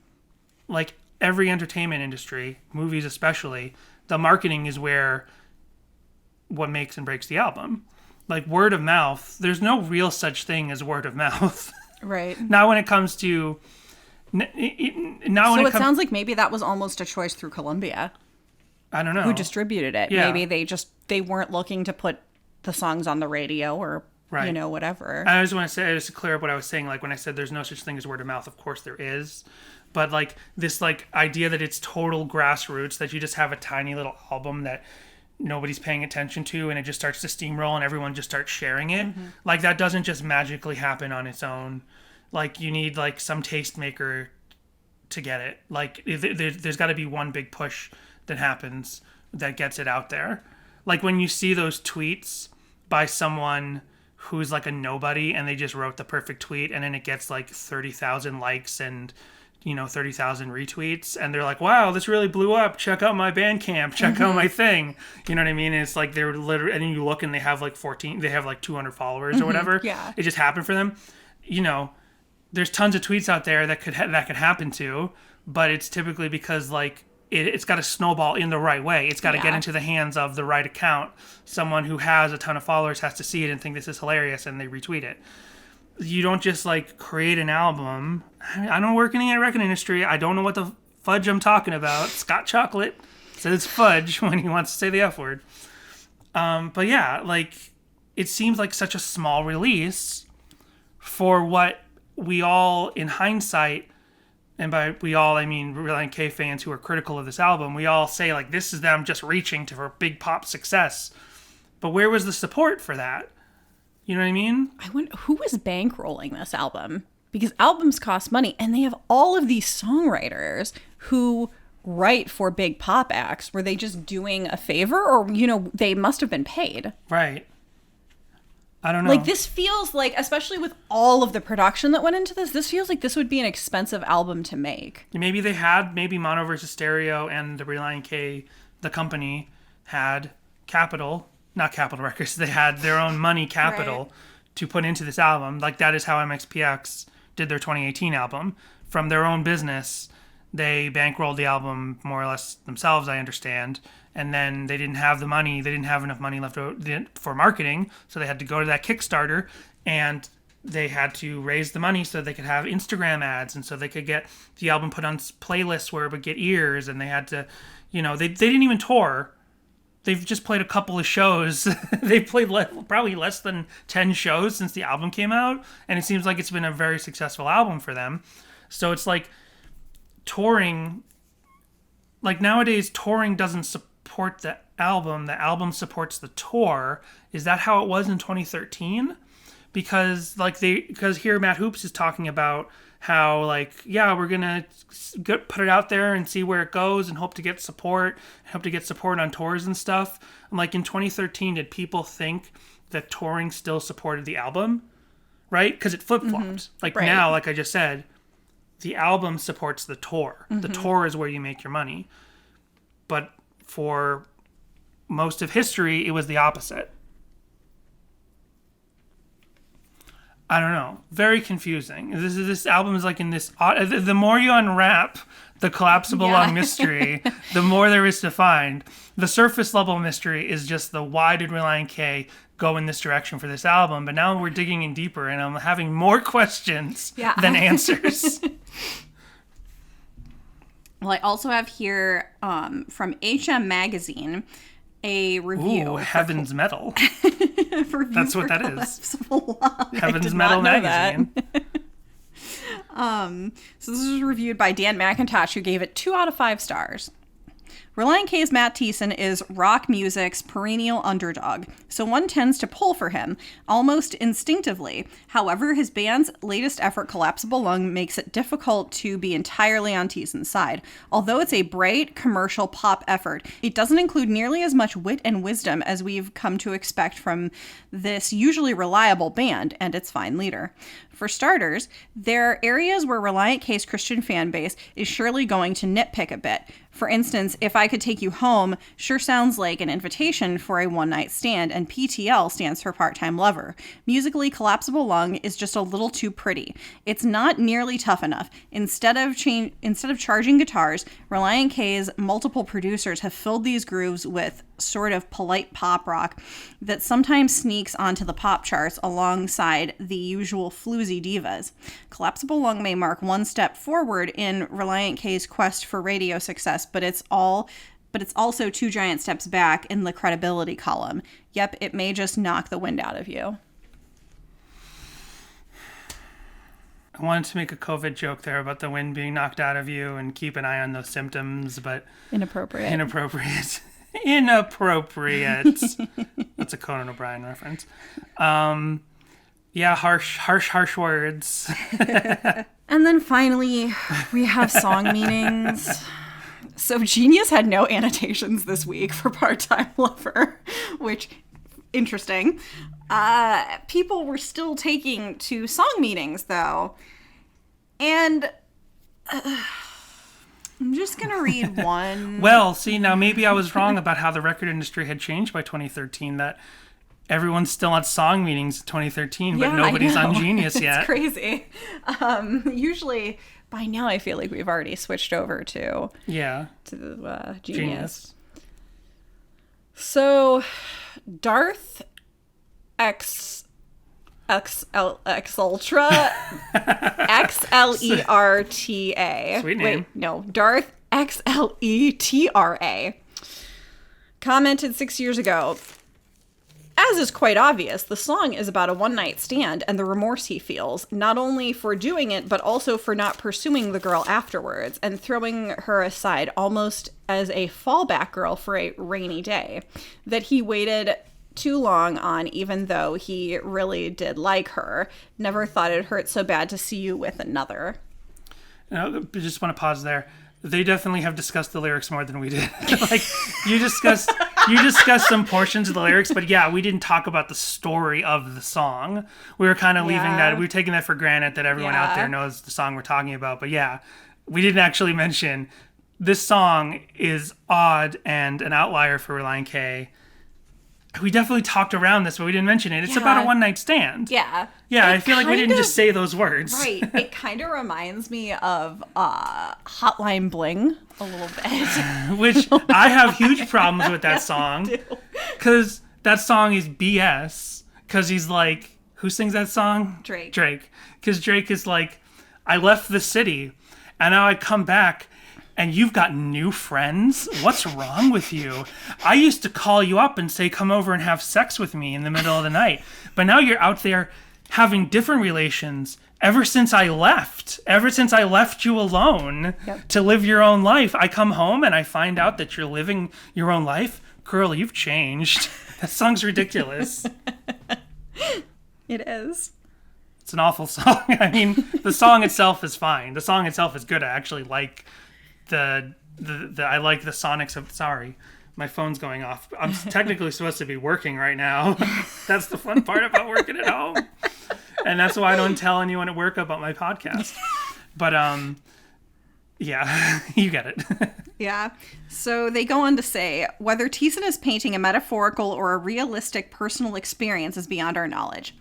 like every entertainment industry, movies especially, the marketing is what makes and breaks the album. Like, word of mouth, there's no real such thing as word of mouth. Right. Now when it comes to... So it sounds like maybe that was almost a choice through Columbia. I don't know. Who distributed it. Yeah. Maybe they weren't looking to put the songs on the radio or, right. you know, whatever. I just want to say, just to clear up what I was saying, like when I said there's no such thing as word of mouth, of course there is. But like this like idea that it's total grassroots, that you just have a tiny little album that nobody's paying attention to and it just starts to steamroll and everyone just starts sharing it. Like that doesn't just magically happen on its own. Like you need like some tastemaker to get it. Like there's got to be one big push that happens that gets it out there. Like when you see those tweets by someone who's like a nobody and they just wrote the perfect tweet and then it gets like 30,000 likes and 30,000 retweets and they're like, wow, this really blew up, check out my Bandcamp, check out my thing, you know what I mean? And it's like they're literally, and then you look and they have like 200 followers or whatever. Yeah, it just happened for them. There's tons of tweets out there that could happen to, but it's typically because like it's got to snowball in the right way. It's got to get into the hands of the right account. Someone who has a ton of followers has to see it and think this is hilarious and they retweet it. You don't just like create an album. I don't work in the record industry. I don't know what the fudge I'm talking about. Scott Chocolate says it's fudge when he wants to say the F word. But yeah, like it seems like such a small release for what we all, in hindsight, and by we all, I mean Relient K fans who are critical of this album, we all say, like, this is them just reaching for big pop success. But where was the support for that? You know what I mean? I wonder who was bankrolling this album? Because albums cost money, and they have all of these songwriters who write for big pop acts. Were they just doing a favor? Or, they must have been paid. Right. I don't know. Like, this feels like, especially with all of the production that went into this feels like this would be an expensive album to make. Maybe Mono versus Stereo and the Relient K, the company, had not Capitol Records, they had their own money capital to put into this album. Like, that is how MXPX did their 2018 album. From their own business, they bankrolled the album more or less themselves, I understand. And then they didn't have the money. They didn't have enough money left for marketing. So they had to go to that Kickstarter and they had to raise the money so they could have Instagram ads. And so they could get the album put on playlists where it would get ears. And they had to, they didn't even tour. They've just played a couple of shows. They've played probably less than 10 shows since the album came out. And it seems like it's been a very successful album for them. So it's like touring, like nowadays touring doesn't support the album supports the tour. Is that how it was in 2013? Because here Matt Hoops is talking about how we're gonna put it out there and see where it goes and hope to get support on tours and stuff. I'm like, in 2013, did people think that touring still supported the album? Right? Because it flip-flopped. Now, like I just said, the album supports the tour. The tour is where you make your money. But for most of history, it was the opposite. I don't know. Very confusing. This album is like in this... The more you unwrap the Collapsible Lung mystery, the more there is to find. The surface level mystery is just the why did Relient K go in this direction for this album? But now we're digging in deeper and I'm having more questions than answers. Well, I also have here from HM Magazine, a review. Ooh, Heaven's Metal. That's what that is. Collapsible Lung. Heaven's Metal magazine. So this was reviewed by Dan McIntosh, who gave it 2 out of 5 stars. Relient K's Matt Thiessen is rock music's perennial underdog, so one tends to pull for him, almost instinctively. However, his band's latest effort, Collapsible Lung, makes it difficult to be entirely on Thiessen's side. Although it's a bright, commercial pop effort, it doesn't include nearly as much wit and wisdom as we've come to expect from this usually reliable band and its fine leader. For starters, there are areas where Relient K's Christian fan base is surely going to nitpick a bit. For instance, If I Could Take You Home sure sounds like an invitation for a one-night stand, and P.T.L stands for part-time lover. Musically, Collapsible Lung is just a little too pretty. It's not nearly tough enough. Instead of charging guitars, Relient K's multiple producers have filled these grooves with sort of polite pop rock that sometimes sneaks onto the pop charts alongside the usual floozy divas. Collapsible Lung may mark one step forward in Relient K's quest for radio success, but it's also 2 giant steps back in the credibility column. Yep, it may just knock the wind out of you. I wanted to make a COVID joke there about the wind being knocked out of you and keep an eye on those symptoms, but Inappropriate. Inappropriate. That's a Conan O'Brien reference. Yeah, harsh words. And then finally, we have song meanings. So Genius had no annotations this week for Part-Time Lover, which, interesting. People were still taking to song meanings, though. And I'm just going to read one. Well, see, now maybe I was wrong about how the record industry had changed by 2013, that everyone's still on song meanings in 2013, but nobody's on Genius yet. It's crazy. Usually, by now, I feel like we've already switched over to Genius. So, Darth X Ultra XLERTA. Sweet name. Wait, no, Darth XLETRA commented 6 years ago. As is quite obvious, the song is about a one-night stand and the remorse he feels, not only for doing it, but also for not pursuing the girl afterwards and throwing her aside almost as a fallback girl for a rainy day that he waited too long on, even though he really did like her. Never thought it hurt so bad to see you with another. I just want to pause there. They definitely have discussed the lyrics more than we did. Like, you discussed some portions of the lyrics, but yeah, we didn't talk about the story of the song. We were kind of leaving that, we were taking that for granted that everyone out there knows the song we're talking about. But yeah, we didn't actually mention this song is odd and an outlier for Relient K. We definitely talked around this, but we didn't mention it. It's about a one-night stand. Yeah. Yeah, I feel like we didn't just say those words. Right. It kind of reminds me of Hotline Bling a little bit. Which I have huge problems with that song. Because that song is BS. Because he's like, who sings that song? Drake. Because Drake is like, I left the city, and now I come back, and you've got new friends? What's wrong with you? I used to call you up and say, come over and have sex with me in the middle of the night. But now you're out there having different relations ever since I left you alone to live your own life. I come home and I find out that you're living your own life. Girl, you've changed. That song's ridiculous. It is. It's an awful song. I mean, the song itself is fine. The song itself is good. I actually like I like the sonics of. Sorry, my phone's going off. I'm technically supposed to be working right now. That's the fun part about working at home, and that's why I don't tell anyone at work about my podcast. But yeah, you get it. Yeah. So they go on to say, whether Thiessen is painting a metaphorical or a realistic personal experience is beyond our knowledge.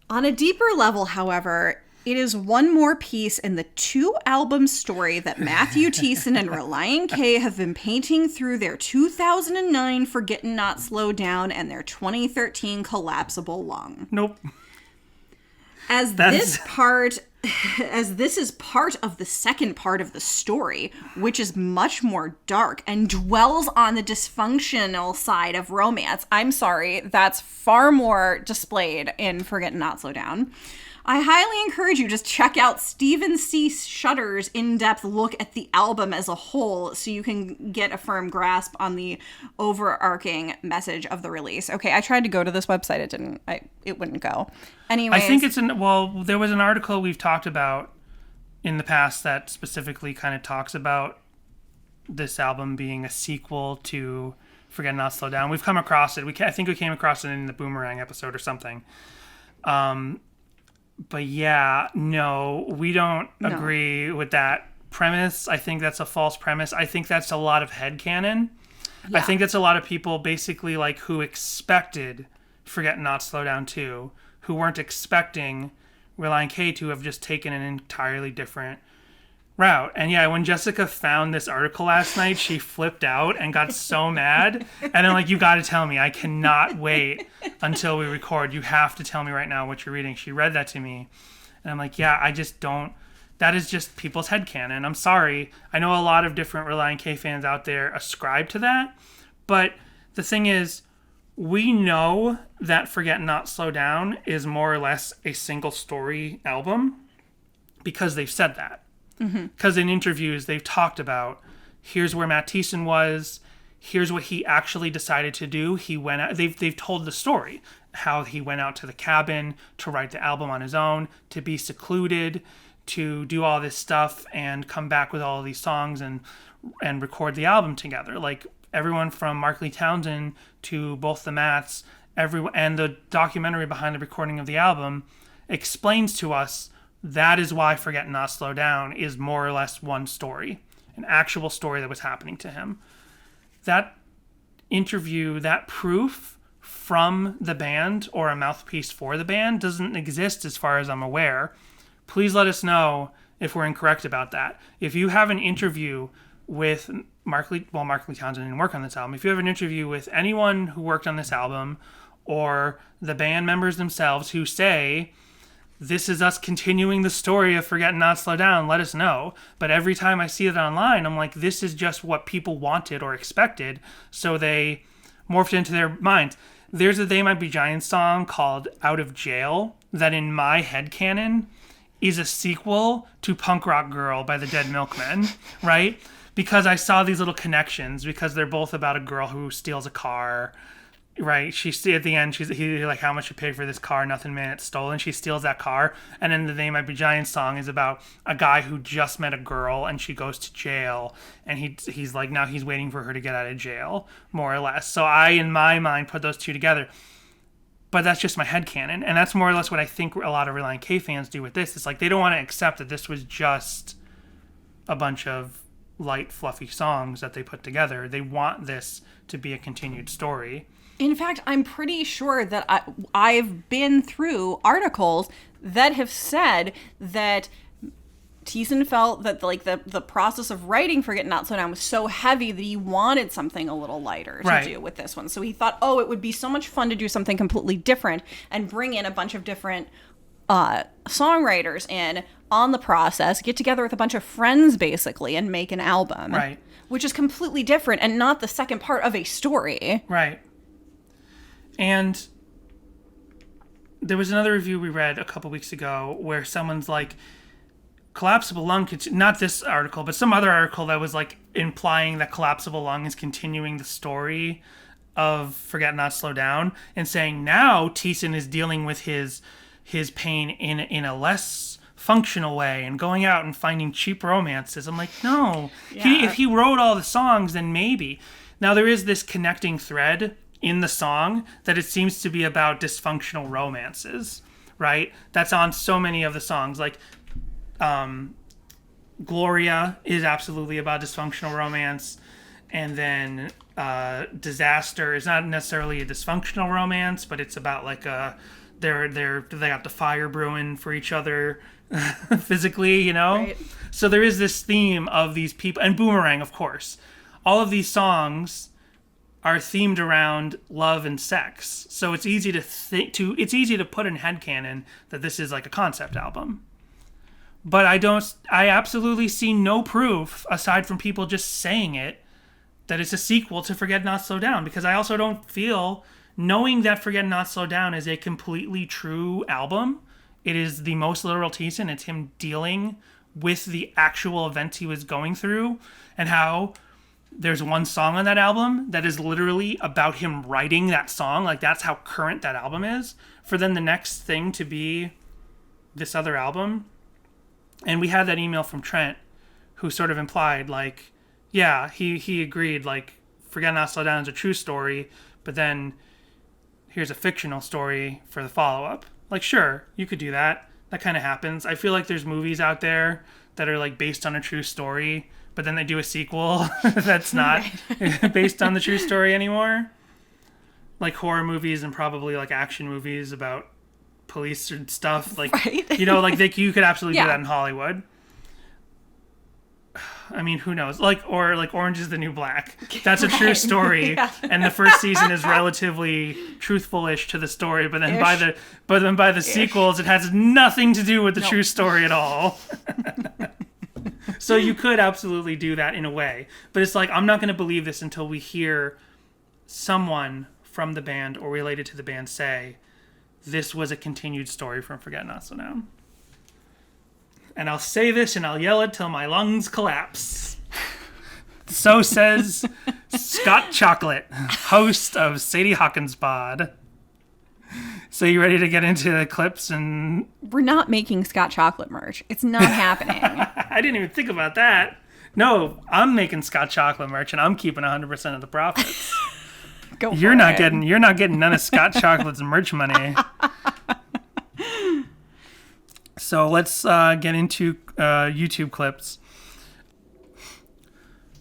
On a deeper level, however, it is one more piece in the 2-album story that Matthew Thiessen and Relient K have been painting through their 2009 Forgetting Not Slow Down and their 2013 Collapsible Lung. Nope. This part as this is part of the second part of the story, which is much more dark and dwells on the dysfunctional side of romance. I'm sorry, that's far more displayed in Forget and Not Slow Down. I highly encourage you just check out Stephen C. Shutter's in-depth look at the album as a whole so you can get a firm grasp on the overarching message of the release. Okay, I tried to go to this website. It wouldn't go. Anyways. I think there was an article we've talked about in the past that specifically kind of talks about this album being a sequel to Forget and Not Slow Down. We've come across it. I think we came across it in the Boomerang episode or something. But yeah, no, we don't agree with that premise. I think that's a false premise. I think that's a lot of headcanon. Yeah. I think that's a lot of people basically like who expected Forget and Not Slow Down 2, who weren't expecting Relient K to have just taken an entirely different route. And yeah, when Jessica found this article last night, she flipped out and got so mad. And I'm like, you got to tell me. I cannot wait until we record. You have to tell me right now what you're reading. She read that to me. And I'm like, yeah, I just don't. That is just people's headcanon. I'm sorry. I know a lot of different Relient K fans out there ascribe to that. But the thing is, we know that Forget and Not Slow Down is more or less a single story album because they've said that. Because in interviews they've talked about, here's where Matt Thiessen was, here's what he actually decided to do. He went out, they've told the story, how he went out to the cabin to write the album on his own, to be secluded, to do all this stuff and come back with all of these songs and record the album together. Like everyone from Mark Lee Townsend to both the Matts, and the documentary behind the recording of the album explains to us that is why Forget and Not Slow Down is more or less one story, an actual story that was happening to him. That interview, that proof from the band or a mouthpiece for the band doesn't exist as far as I'm aware. Please let us know if we're incorrect about that. If you have an interview with Mark Lee Townsend didn't work on this album. If you have an interview with anyone who worked on this album or the band members themselves who say, this is us continuing the story of Forget and Not Slow Down, let us know. But every time I see it online, I'm like, this is just what people wanted or expected, so they morphed into their minds. There's a They Might Be Giants song called Out of Jail that in my headcanon is a sequel to Punk Rock Girl by the Dead Milkmen, right? Because I saw these little connections, because they're both about a girl who steals a car. Right, at the end, he's like, how much you pay for this car? Nothing, man, it's stolen. She steals that car, and then the They Might Be Giants song is about a guy who just met a girl, and she goes to jail, and he's like, now he's waiting for her to get out of jail, more or less. So I, in my mind, put those two together. But that's just my headcanon, and that's more or less what I think a lot of Relient K fans do with this. It's like they don't want to accept that this was just a bunch of light, fluffy songs that they put together. They want this to be a continued story. In fact, I'm pretty sure that I've been through articles that have said that Thiessen felt that the process of writing Forget Not Slow Down was so heavy that he wanted something a little lighter to do with this one. So he thought, it would be so much fun to do something completely different and bring in a bunch of different songwriters in on the process, get together with a bunch of friends basically and make an album. Right. Which is completely different and not the second part of a story. Right. And there was another review we read a couple weeks ago where someone's like, Collapsible Lung, not this article, but some other article that was like implying that Collapsible Lung is continuing the story of Forget Not Slow Down, and saying now Thiessen is dealing with his pain in a less functional way and going out and finding cheap romances. I'm like, no. Yeah. If he wrote all the songs, then maybe. Now there is this connecting thread in the song that it seems to be about dysfunctional romances, right? That's on so many of the songs. Like Gloria is absolutely about dysfunctional romance, and then Disaster is not necessarily a dysfunctional romance, but it's about like they got the fire brewing for each other physically, you know? Right. So there is this theme of these people, and Boomerang, of course. All of these songs are themed around love and sex. So it's easy to put in headcanon that this is like a concept album. But I absolutely see no proof, aside from people just saying it, that it's a sequel to Forget Not Slow Down. Because I also don't feel, knowing that Forget Not Slow Down is a completely true album, it is the most literal tease, and it's him dealing with the actual events he was going through, and how there's one song on that album that is literally about him writing that song. Like, that's how current that album is. For then the next thing to be this other album. And we had that email from Trent, who sort of implied, like, yeah, he agreed, like, Forget Not Slow Down is a true story, but then here's a fictional story for the follow-up. Like, sure, you could do that. That kind of happens. I feel like there's movies out there that are, like, based on a true story, but then they do a sequel that's not based on the true story anymore. Like horror movies and probably like action movies about police and stuff. Like, right. You know, like you could absolutely do that in Hollywood. I mean, who knows? Like Orange is the New Black. That's a true story, and the first season is relatively truthful-ish to the story. But then by the sequels, it has nothing to do with the true story at all. So you could absolutely do that in a way, but it's like, I'm not going to believe this until we hear someone from the band or related to the band say this was a continued story from Forget Not So Down. And I'll say this and I'll yell it till my lungs collapse. So says Scott Chocolate, host of Sadie Hawkins Pod. So you ready to get into the clips? And we're not making Scott Chocolate merch. It's not happening. I didn't even think about that. No, I'm making Scott Chocolate merch, and I'm keeping 100% of the profits. You're not getting none of Scott Chocolate's merch money. So let's get into YouTube clips.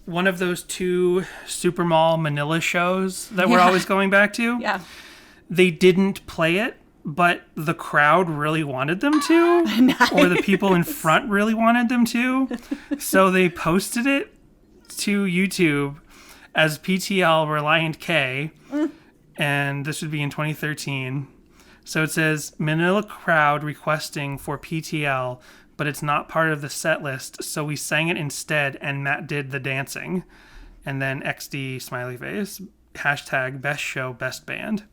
One of those two Super Mall Manila shows that we're always going back to. Yeah. They didn't play it, but the crowd really wanted them to. Nice. Or the people in front really wanted them to. So they posted it to YouTube as P.T.L. Relient K. And this would be in 2013. So it says, Manila crowd requesting for P.T.L., but it's not part of the set list, so we sang it instead, and Matt did the dancing. And then XD smiley face. Hashtag best show, best band.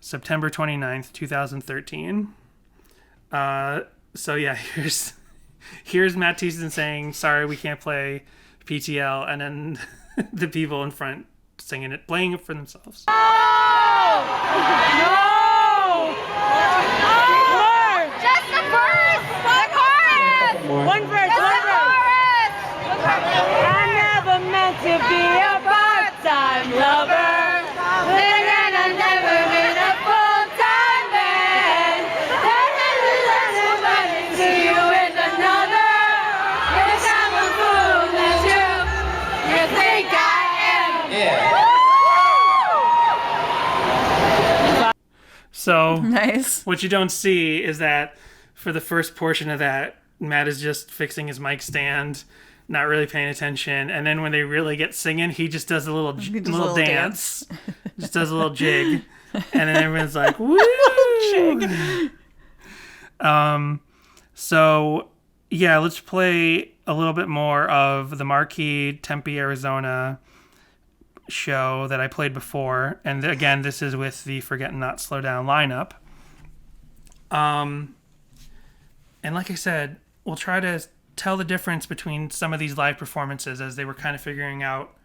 September 29th, 2013. So yeah, here's Matt Thiessen saying, sorry, we can't play P.T.L. And then the people in front singing it, playing it for themselves. No! Just the verse! The chorus! One verse, I never meant to be a part-time lover. And I've never been a full-time man. That to you with another. Yes, I'm a fool that you think I am. So nice. What you don't see is that for the first portion of that, Matt is just fixing his mic stand, not really paying attention, and then when they really get singing, he just does a little dance. Just does a little jig, and then everyone's like, "Woo!" Jig. So yeah, let's play a little bit more of the Marquee Tempe, Arizona show that I played before, and again, this is with the Forget Not Slow Down lineup. And like I said, we'll try to tell the difference between some of these live performances as they were kind of figuring out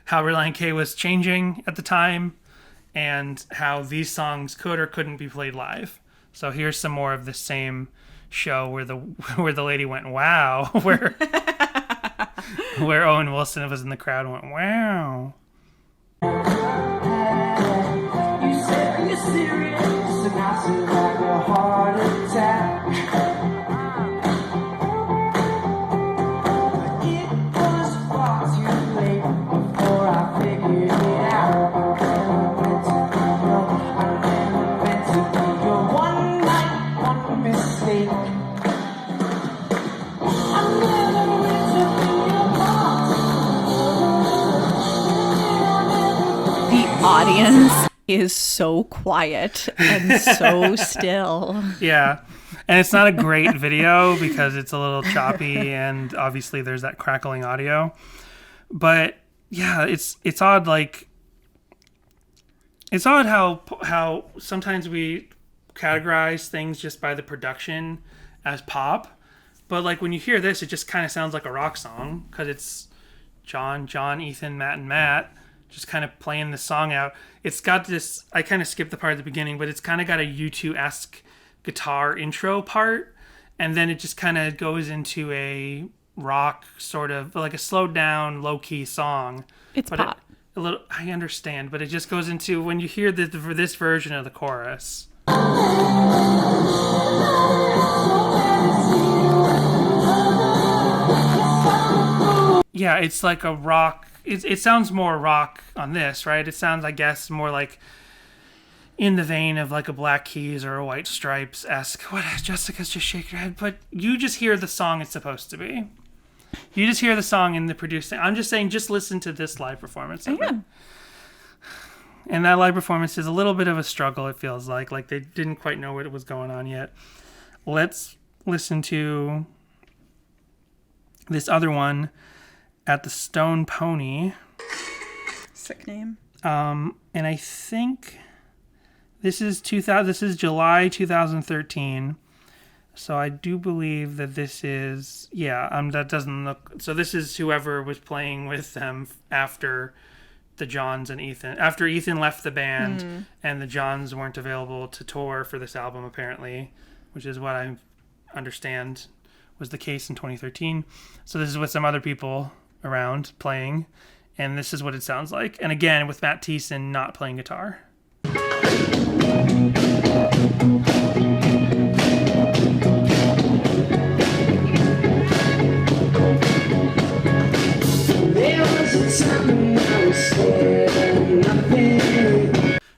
how Relient K was changing at the time and how these songs could or couldn't be played live. So here's some more of the same show where the lady went, wow, where Owen Wilson was in the crowd and went, wow. You said, are you serious? And I feel like a heart attack. It was far too late before I figured it out. I never meant to be your one night, one mistake. I never meant to be your boss. The audience is so quiet and so still. Yeah. And it's not a great video because it's a little choppy and obviously there's that crackling audio. But yeah, it's odd. Like, it's odd how sometimes we categorize things just by the production as pop. But like when you hear this, it just kind of sounds like a rock song because it's John, Ethan, Matt, and Matt just kind of playing the song out. It's got this, I kind of skipped the part at the beginning, but it's kind of got a U2-esque guitar intro part. And then it just kind of goes into a rock sort of, like a slowed down, low-key song. It's pop. I understand, but it just goes into, when you hear this version of the chorus. Yeah, it's like a rock. It sounds more rock on this, right? It sounds, I guess, more like in the vein of like a Black Keys or a White Stripes-esque. What? Jessica's just shaking her head. But you just hear the song it's supposed to be. You just hear the song in the producing. I'm just saying, just listen to this live performance of it. And that live performance is a little bit of a struggle, it feels like. Like they didn't quite know what was going on yet. Let's listen to this other one at the Stone Pony. Sick name. And I think this is July 2013. So I do believe that this is, that doesn't look, so this is whoever was playing with them after the Johns and Ethan, after Ethan left the band and the Johns weren't available to tour for this album apparently, which is what I understand was the case in 2013. So this is with some other people around playing, and this is what it sounds like. And again, with Matt Thiessen not playing guitar.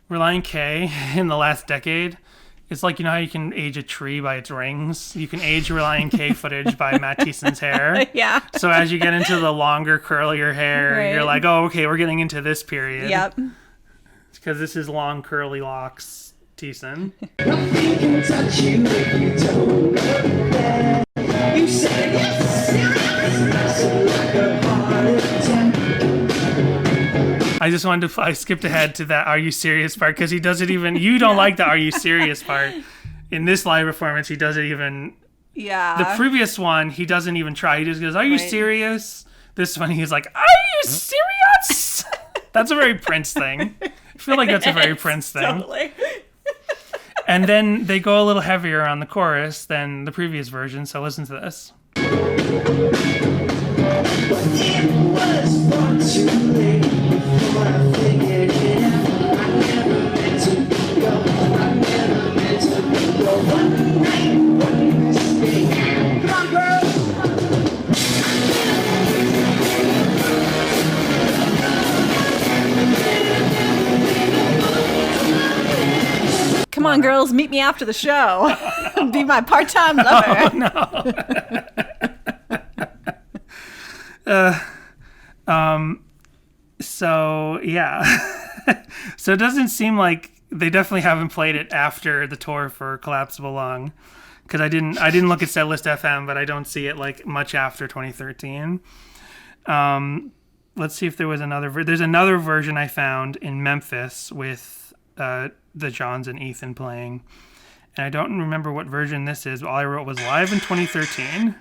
Relient K in the last decade, it's like, you know how you can age a tree by its rings? You can age Relient K footage by Matt Thiessen's hair. Yeah. So as you get into the longer, curlier hair, you're like, oh, okay, we're getting into this period. Yep. Because this is long, curly locks Thiessen. Nothing can touch you if you don't look back. You said yes, like a heart attack. I skipped ahead to that Are You Serious part because he doesn't even, you don't like the Are You Serious part. In this live performance, he doesn't even, the previous one, he doesn't even try. He just goes, are you serious? This one, he's like, are you serious? That's a very Prince thing. I feel like that's a very Prince thing. Totally. And then they go a little heavier on the chorus than the previous version, so listen to this. It was far too late before I figured it out. I never meant to go. I never meant to go. One night, one mistake. Come on, girl. Come on, girls, meet me after the show. Be my part-time lover. So yeah. So it doesn't seem like they definitely haven't played it after the tour for Collapsible Lung, because I didn't look at Setlist FM, but I don't see it like much after 2013. Let's see if there was there's another version I found in Memphis with the Johns and Ethan playing, and I don't remember what version this is. All I wrote was live in 2013.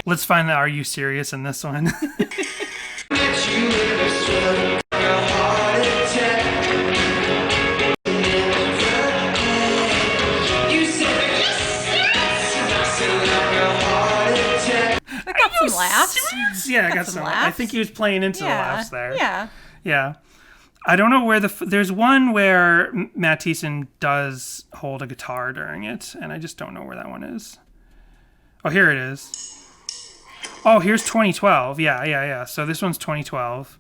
Let's find the Are You Serious in this one. Some laughs. Yeah, I got some laughs. I think he was playing into the laughs there. Yeah. I don't know where there's one where Matt Thiessen does hold a guitar during it, and I just don't know where that one is. Oh, here it is. Oh, here's 2012. Yeah. So this one's 2012,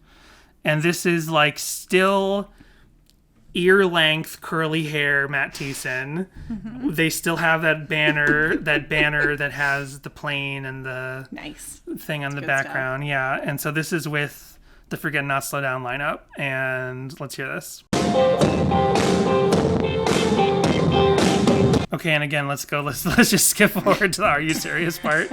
And this is like still ear length curly hair Matt Thiessen. They still have that banner that has the plane and the Nice. thing on the good background. Yeah. And so this is with the Forget Not Slow Down lineup. And let's hear this. Okay, and again, let's just skip forward to the Are You Serious part.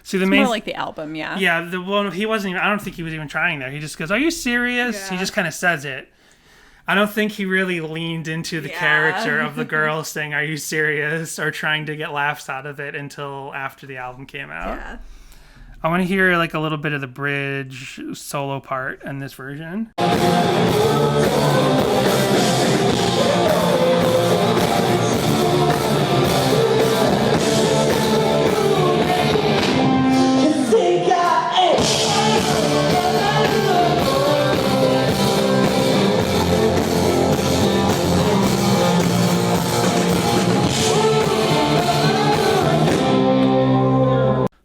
See, the main More like the album, yeah. Yeah, the one he wasn't even, I don't think he was even trying there. He just goes, "Are you serious?" Yeah. He just kind of says it. I don't think he really leaned into the character of the girl saying, "Are you serious?" or trying to get laughs out of it until after the album came out. Yeah. I want to hear like a little bit of the bridge solo part in this version.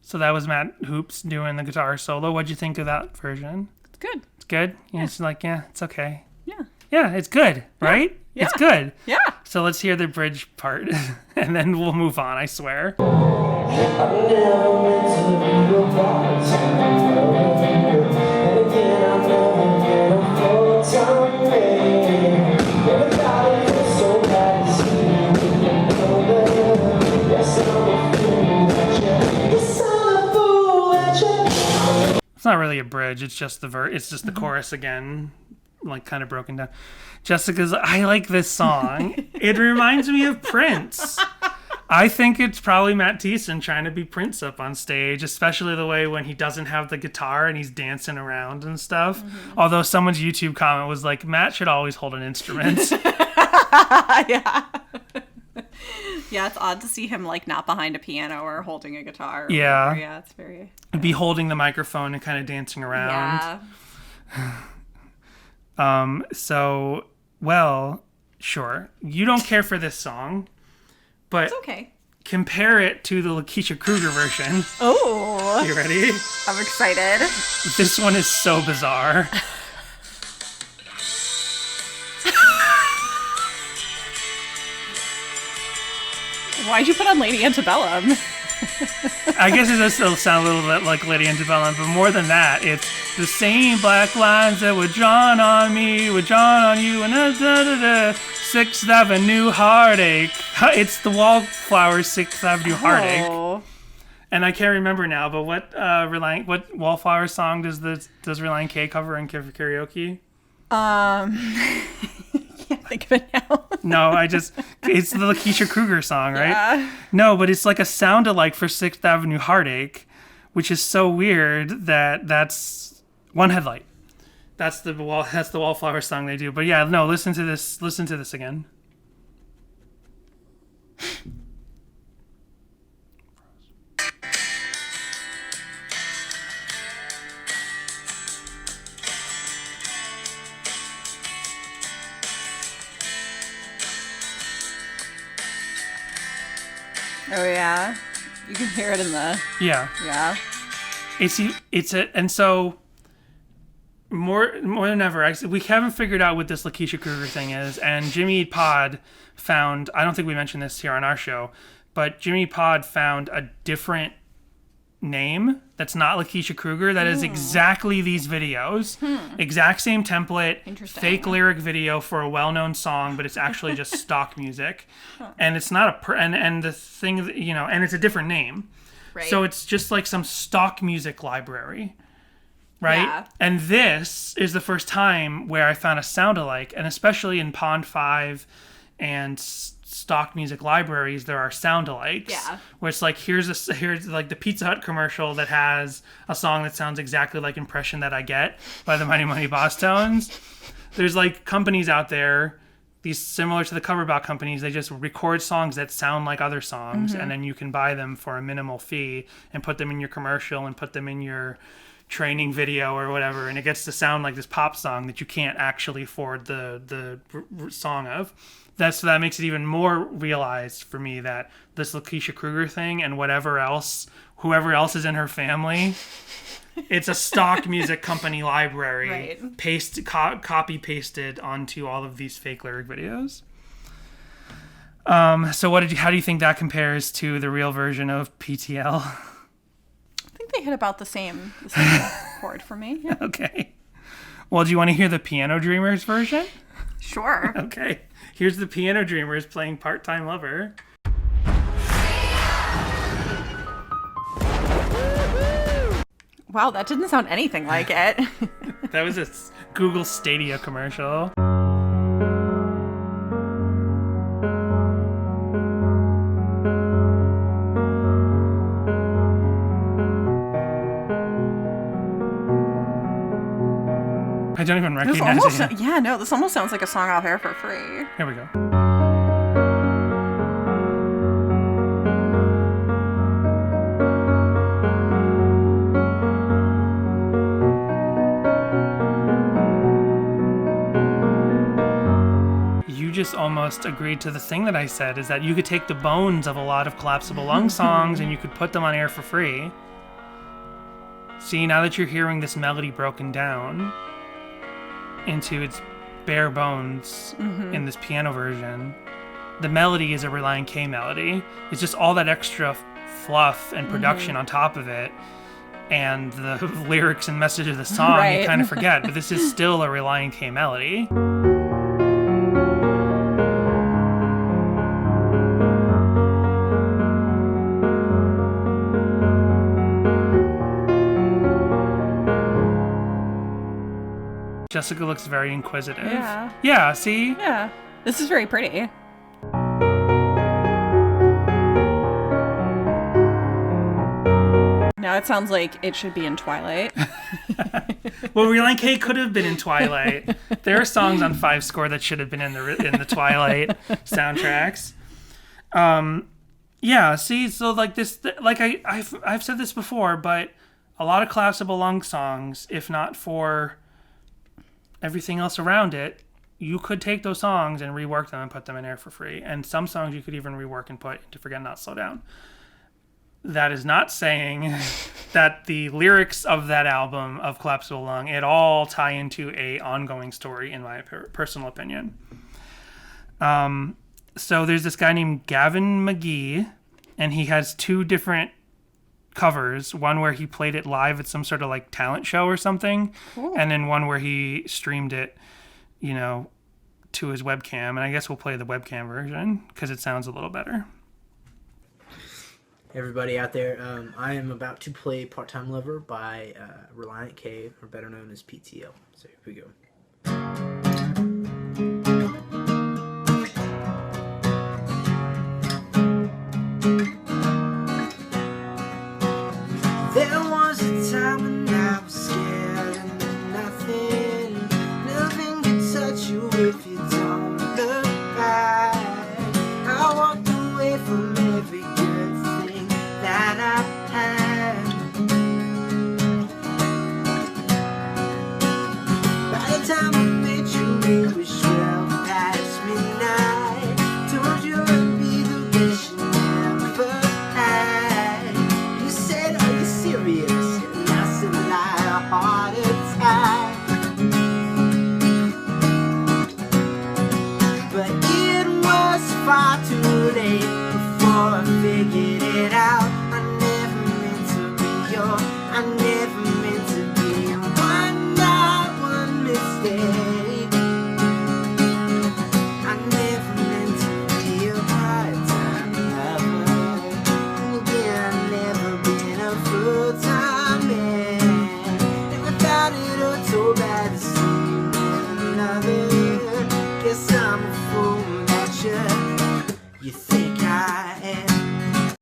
So that was Matt Hoops doing the guitar solo. What'd you think of that version? It's good. It's good? Yeah. It's like, yeah, it's okay. Yeah. Yeah, it's good, right? Yeah. It's good. Yeah. So let's hear the bridge part, and then we'll move on, I swear. It's not really a bridge, it's just the it's just the chorus again, like kind of broken down. Jessica's, I like this song. It reminds me of Prince. I think it's probably Matt Thiessen trying to be Prince up on stage, especially the way when he doesn't have the guitar and he's dancing around and stuff. Although someone's YouTube comment was like, Matt should always hold an instrument. Yeah. Yeah, it's odd to see him like not behind a piano or holding a guitar. Yeah. Whatever. Yeah, it's very. Be holding the microphone and kind of dancing around. Yeah. So, well, sure. You don't care for this song, but It's okay. compare it to the Lakeisha Kruger version. Oh, You ready? I'm excited. This one is so bizarre. Why'd you put on Lady Antebellum? I guess it does still sound a little bit like Lady Antebellum, but more than that, it's the same black lines that were drawn on me, were drawn on you, and Sixth Avenue Heartache. It's the Wallflowers Sixth Avenue Heartache. Oh. And I can't remember now, but what what Wallflower song does Relient K cover in karaoke? Can't think of it now. No, it's the Lakeisha Kruger song, right? Yeah. No, but it's like a sound-alike for Sixth Avenue Heartache, which is so weird that's One Headlight. That's the Wallflower song they do. But yeah, no, listen to this again. Oh yeah. You can hear it in the. Yeah. Yeah. And so more than ever, we haven't figured out what this Lakeisha Kruger thing is, and Jimmy Pod found, I don't think we mentioned this here on our show, but Jimmy Pod found a different name that's not Lakeisha Kruger that is exactly these videos. Exact same template, Interesting. fake lyric video for a well-known song, but it's actually just stock music. And it's not and the thing, and it's a different name. Right. So it's just like some stock music library, right? Yeah. And this is the first time where I found a sound-alike, and especially in Pond 5 and stock music libraries, there are sound-alikes. Yeah. Where it's like, here's like the Pizza Hut commercial that has a song that sounds exactly like Impression That I Get by the Mighty Mighty Boss Tones. There's like companies out there, these similar to the cover bot companies, they just record songs that sound like other songs, and then you can buy them for a minimal fee and put them in your commercial and put them in your training video or whatever, and it gets to sound like this pop song that you can't actually afford the song of. That makes it even more realized for me that this Lakeisha Kruger thing and whoever else is in her family, it's a stock music company library, right. Copy pasted onto all of these fake lyric videos. So how do you think that compares to the real version of P.T.L? I think they hit about the same chord for me. Yeah. Okay. Well, do you want to hear the Piano Dreamers version? Sure. Okay. Here's the Piano Dreamers playing Part-Time Lover. Wow, that didn't sound anything like it. That was a Google Stadia commercial. I don't even recognize it. This almost sounds like a song I'll hear for free. Here we go. You just almost agreed to the thing that I said, is that you could take the bones of a lot of Collapsible Lung songs and you could put them on air for free. See, now that you're hearing this melody broken down into its bare bones in this piano version, the melody is a Relient K melody. It's just all that extra fluff and production on top of it, and the lyrics and message of the song you kind of forget, but this is still a Relient K melody. Jessica looks very inquisitive. Yeah. Yeah, see? Yeah. This is very pretty. Now it sounds like it should be in Twilight. Well, Relient K could have been in Twilight. There are songs on 5 Score that should have been in the Twilight soundtracks. Yeah, see, so like this, like I've said this before, but a lot of Collapsible Lung songs, if not for everything else around it, you could take those songs and rework them and put them in air for free. And some songs you could even rework and put into Forget Not Slow Down. That is not saying that the lyrics of that album of Collapsible Lung at all tie into a ongoing story, in my personal opinion. So there's this guy named Gavin McGee, and he has 2 different covers, one where he played it live at some sort of like talent show or something, and then one where he streamed it, to his webcam. And I guess we'll play the webcam version because it sounds a little better. Hey everybody out there, I am about to play Part-Time Lover by Relient K, or better known as P.T.L. So here we go. There was a time when I was scared and nothing can touch you if you don't look back. I walked away from every good thing that I had. By the time I met you, it was 12 past midnight. Told you I'd be the best you never had. You said, are you serious? And I said, like a heart attack. But it was far too late before I figured it out. I never meant to be your, I never meant to be your one night, one mistake. I never meant to be your part-time lover. Again, I've never been a full-time man. And without it all so bad to see you with another. Guess I'm a fool that you think I am.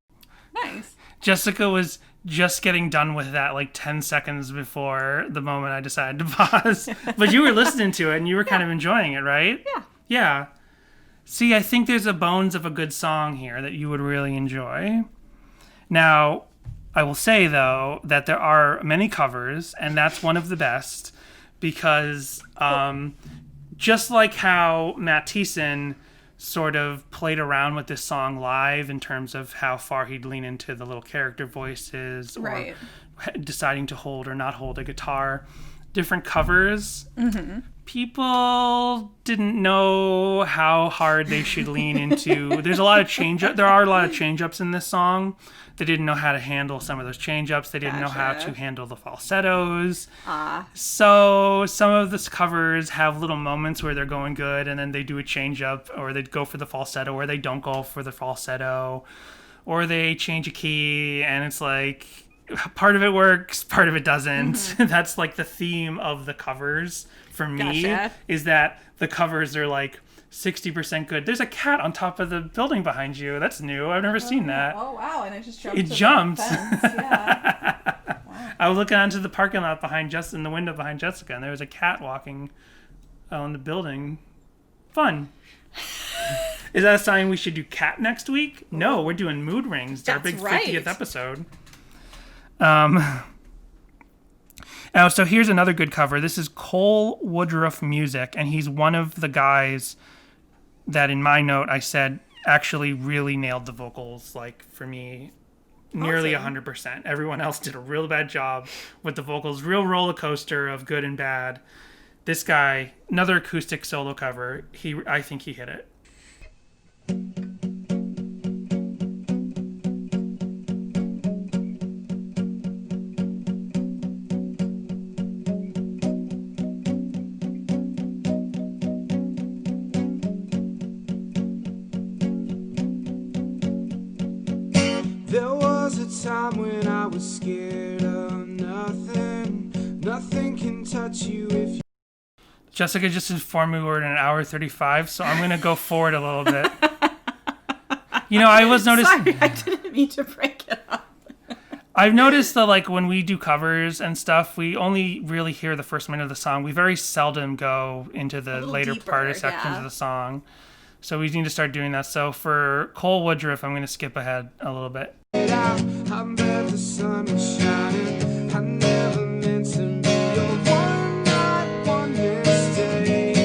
Nice. Jessica was just getting done with that like 10 seconds before the moment I decided to pause. But you were listening to it and you were kind of enjoying it, right? Yeah. Yeah. See, I think there's a bones of a good song here that you would really enjoy. Now, I will say, though, that there are many covers, and that's one of the best, because just like how Matt Thiessen sort of played around with this song live in terms of how far he'd lean into the little character voices or deciding to hold or not hold a guitar, different covers, people didn't know how hard they should lean into. There are a lot of change-ups in this song. They didn't know how to handle some of those change-ups. They didn't know how to handle the falsettos. So some of the covers have little moments where they're going good, and then they do a change-up, or they go for the falsetto, or they don't go for the falsetto, or they change a key, and it's like part of it works, part of it doesn't. That's like the theme of the covers for me, is that the covers are like 60% good. There's a cat on top of the building behind you. That's new. I've never seen that. Oh, wow. And it just jumped. It jumped. Yeah. Wow. I was looking onto the parking lot in the window behind Jessica, and there was a cat walking on the building. Fun. Is that a sign we should do cat next week? No, we're doing mood rings. It's our big 50th episode. So here's another good cover. This is Cole Woodruff Music, and he's one of the guys that in my note I said actually really nailed the vocals, like for me, nearly 100%. Everyone else did a real bad job with the vocals. Real roller coaster of good and bad. This guy, another acoustic solo cover, I think he hit it. There was a time when I was scared of nothing. Nothing can touch you if you... Jessica just informed me we're at an hour 35, so I'm going to go forward a little bit. You know, I was noticing... Sorry, I didn't mean to break it up. I've noticed that, like, when we do covers and stuff, we only really hear the first minute of the song. We very seldom go into the later sections of the song. So we need to start doing that. So for Cole Woodruff, I'm going to skip ahead a little bit. I bet the sun is shining. I never meant to be your one night, one mistake.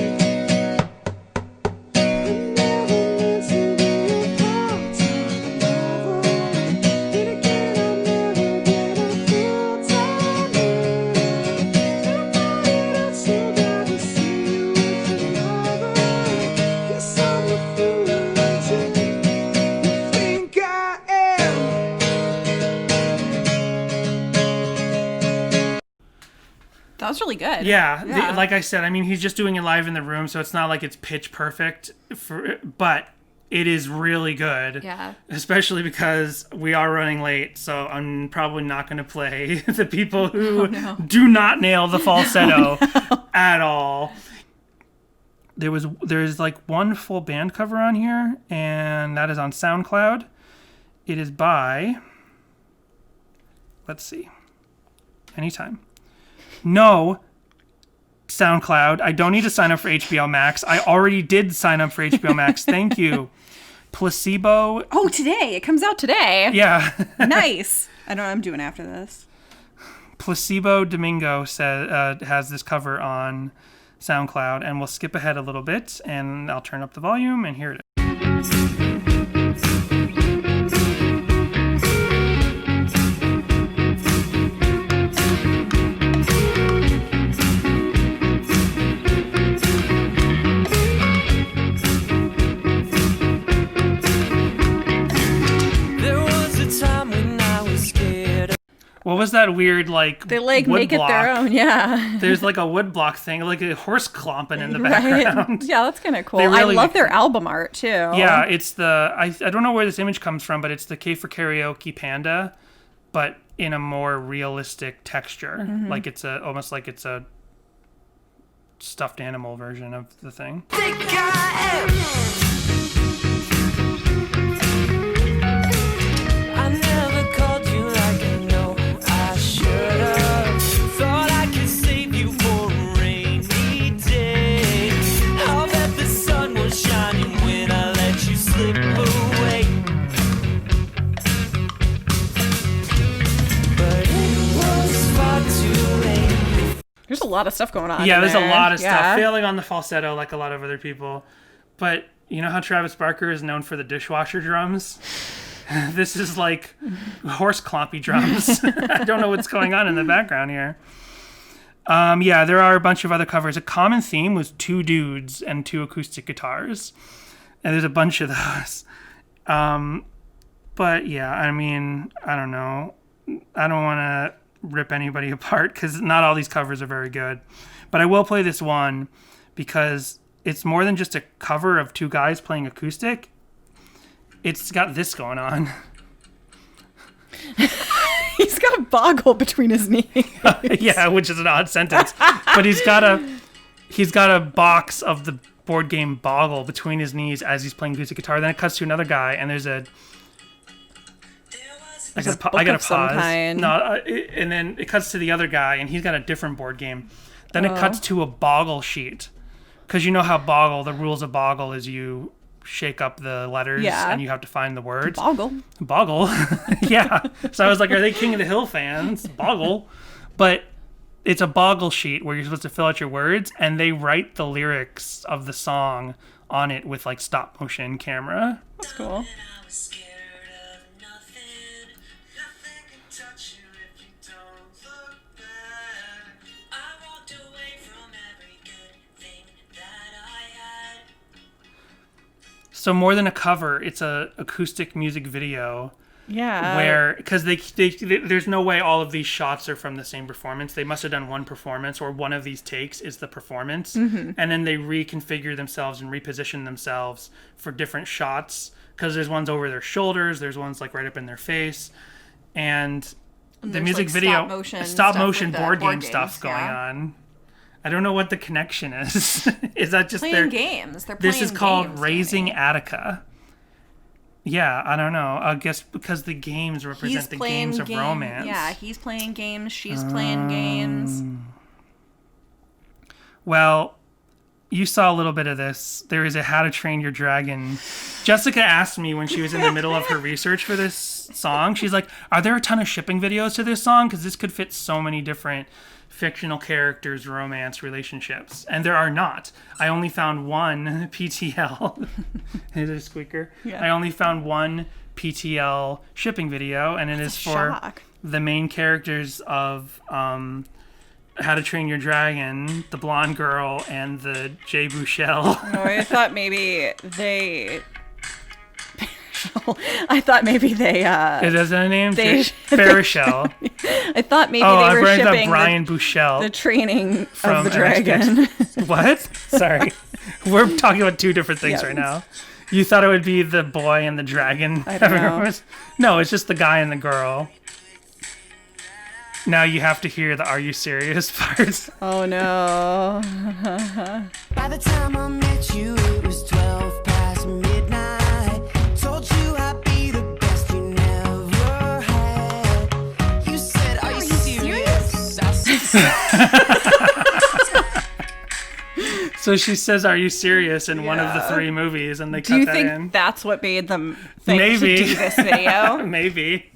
I never meant to be a part-time lover. Then again, I've never been a full-time man. And I thought I'd still got to see you with another. Guess I'm the fool that you think I am. That was really good. Yeah. Like I said, I mean, he's just doing it live in the room, so it's not like it's pitch perfect, but it is really good. Yeah. Especially because we are running late, so I'm probably not going to play the people who do not nail the falsetto at all. There's like one full band cover on here, and that is on SoundCloud. It is by, let's see, anytime. No, SoundCloud. I don't need to sign up for HBO Max. I already did sign up for HBO Max. Thank you. Placebo. Oh, today. It comes out today. Yeah. Nice. I don't know what I'm doing after this. Placebo Domingo has this cover on SoundCloud, and we'll skip ahead a little bit, and I'll turn up the volume, and here it is. What was that weird, like, they like wood make block? It their own, yeah. There's like a wood block thing, like a horse clomping in the background. Yeah, that's kind of cool. Really, I love their album art too. Yeah, it's the I don't know where this image comes from, but it's the K for Karaoke panda, but in a more realistic texture. Mm-hmm. Like it's almost like it's a stuffed animal version of the thing. Think I am. There's a lot of stuff going on. Yeah, in there's there. a lot of Yeah. stuff. Failing on the falsetto like a lot of other people. But you know how Travis Barker is known for the dishwasher drums? This is like horse clompy drums. I don't know what's going on in the background here. Yeah, there are a bunch of other covers. A common theme was 2 dudes and 2 acoustic guitars. And there's a bunch of those. But yeah, I mean, I don't know. I don't want to rip anybody apart because not all these covers are very good. But I will play this one because it's more than just a cover of 2 guys playing acoustic. It's got this going on. He's got a boggle between his knees. Yeah, which is an odd sentence. But he's got a box of the board game Boggle between his knees as he's playing acoustic guitar. Then it cuts to another guy, and there's a. I gotta pause. And then it cuts to the other guy, and he's got a different board game. Then it cuts to a Boggle sheet, because you know how Boggle. The rules of Boggle is you shake up the letters and you have to find the words. Boggle. Yeah. So I was like, are they King of the Hill fans? Boggle. But it's a Boggle sheet where you're supposed to fill out your words, and they write the lyrics of the song on it with like stop motion camera. That's cool. So more than a cover, it's a acoustic music video. Yeah. Where, because they there's no way all of these shots are from the same performance. They must have done one performance, or one of these takes is the performance. And then they reconfigure themselves and reposition themselves for different shots. Because there's ones over their shoulders, there's ones like right up in their face. And the music video, stop motion board game stuff going on. I don't know what the connection is. Is that just playing games? They're playing This is called games, Raising Danny. Attica. Yeah, I don't know. I guess because the games represent the games of romance. Yeah, he's playing games. She's playing games. Well, you saw a little bit of this. There is a How to Train Your Dragon. Jessica asked me when she was in the middle of her research for this song. She's like, are there a ton of shipping videos to this song? Because this could fit so many different fictional characters, romance, relationships. And there are not. I only found one P.T.L. Is it a squeaker? Yeah. I only found one P.T.L. shipping video, and it is for shock. the main characters of How to Train Your Dragon, the blonde girl, and the Jay Bouchel. Oh, I thought maybe they. I thought maybe they. Is that a name? They- Baruchel. I thought maybe Oh, they I were brought up shipping Brian Bouchel. the training from of the dragon. What? Sorry. We're talking about 2 different things Yeah. right now. You thought it would be the boy and the dragon? I don't know. No, it's just the guy and the girl. Now you have to hear the "Are you serious?" part. Oh no. By the time I met you, it was 12 past midnight. Told you I'd be the best you never had. You said, are you serious? So she says, "Are you serious?" in one of the 3 movies, and they Do cut you that think in. that's what made them think Maybe. to do this video? Maybe.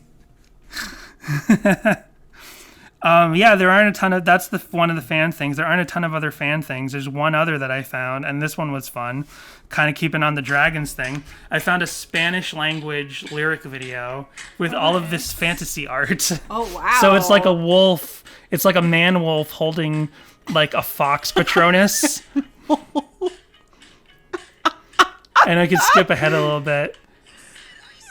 Yeah, there aren't a ton of. That's one of the fan things. There aren't a ton of other fan things. There's one other that I found, and this one was fun. Kind of keeping on the dragons thing. I found a Spanish language lyric video with all of this fantasy art. Oh wow. So it's like a wolf. It's like a man wolf holding like a fox Patronus. And I could skip ahead a little bit.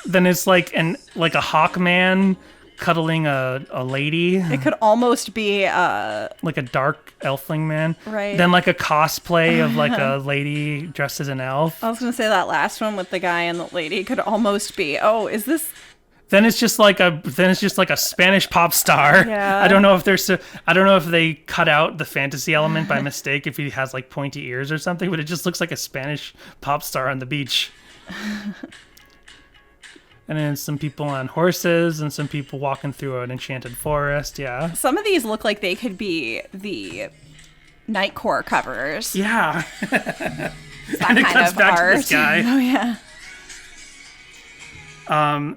Then it's like a hawk man cuddling a lady, It could almost be like a dark elfling man. Right. Then like a cosplay of like a lady dressed as an elf. I was gonna say that last one with the guy and the lady could almost be. Oh, is this? Then it's just like a Spanish pop star. Yeah. I don't know if they cut out the fantasy element by mistake, if he has like pointy ears or something, but it just looks like a Spanish pop star on the beach. And then some people on horses and some people walking through an enchanted forest. Yeah. Some of these look like they could be the Nightcore covers. Yeah. That And it kind comes of back to art. this guy. Oh yeah.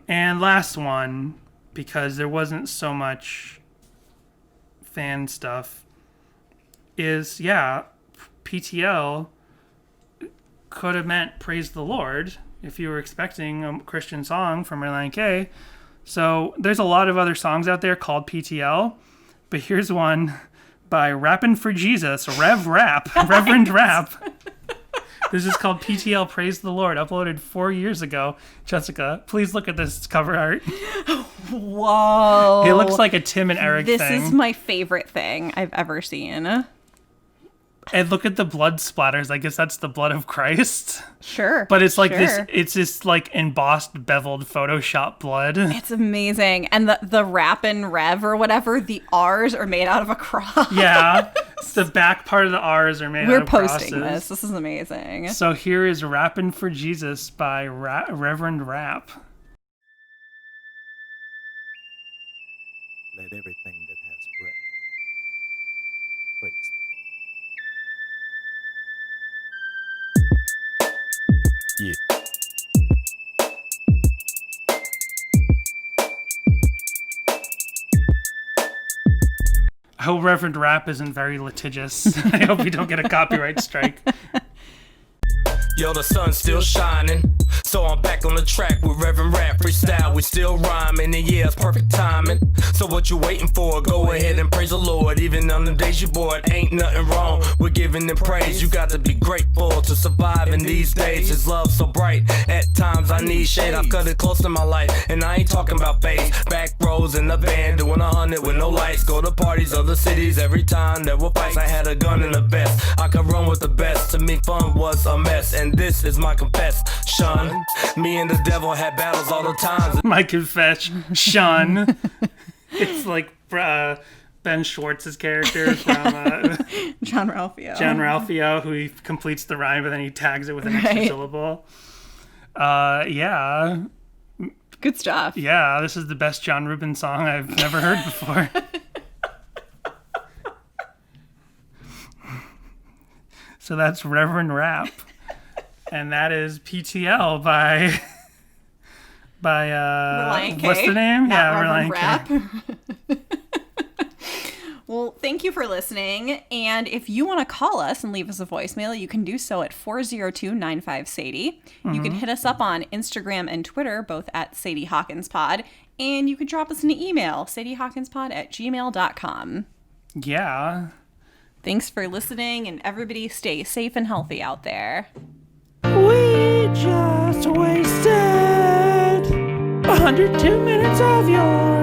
And last one, because there wasn't so much fan stuff. is, P.T.L. could have meant praise the Lord if you were expecting a Christian song from Relient. So there's a lot of other songs out there called P.T.L., but here's one by Rappin' for Jesus, Reverend Rap. This is called P.T.L. Praise the Lord, uploaded 4 years ago. Jessica, please look at this cover art. Whoa. It looks like a Tim and Eric thing. This is my favorite thing I've ever seen. And look at the blood splatters. I guess that's the blood of Christ. Sure. But it's like it's this like embossed, beveled Photoshop blood. It's amazing. And the Rap and Rev or whatever, the R's are made out of a cross. Yeah. The back part of the R's are made out of crosses. We're posting this. This is amazing. So here is Rappin' for Jesus by Reverend Rap. Let everything that has breath praise the Lord. Yeah. I hope Reverend Rap isn't very litigious. I hope we don't get a copyright strike. Yo, the sun's still shining, so I'm back on the track with Reverend Rap freestyle. We still rhyming, and yeah, it's perfect timing. So what you waiting for? Go ahead and praise the Lord. Even on the days you bored, ain't nothing wrong with giving him praise. You got to be grateful to survive in these days. His love so bright, at times I need shade. I've cut it close to my life, and I ain't talking about bass. Back rows in the van, doing 100 with no lights. Go to parties, other cities, every time there were fights. I had a gun in a vest, I could run with the best. To me, fun was a mess, and this is my confession. Me and the devil had battles all the time. My confession. It's like Ben Schwartz's character from John Ralphio, who he completes the rhyme, but then he tags it with an extra syllable. Yeah. Good stuff. Yeah, this is the best John Rubin song I've never heard before. So that's Reverend Rap. And that is P.T.L. by Relient what's the name? Not Relient. Rap. Well, thank you for listening. And if you want to call us and leave us a voicemail, you can do so at 402-95-SADIE. You can hit us up on Instagram and Twitter, both at Sadie Hawkins Pod. And you can drop us an email, sadiehawkinspod@gmail.com. Yeah. Thanks for listening, and everybody stay safe and healthy out there. We just wasted 102 minutes of your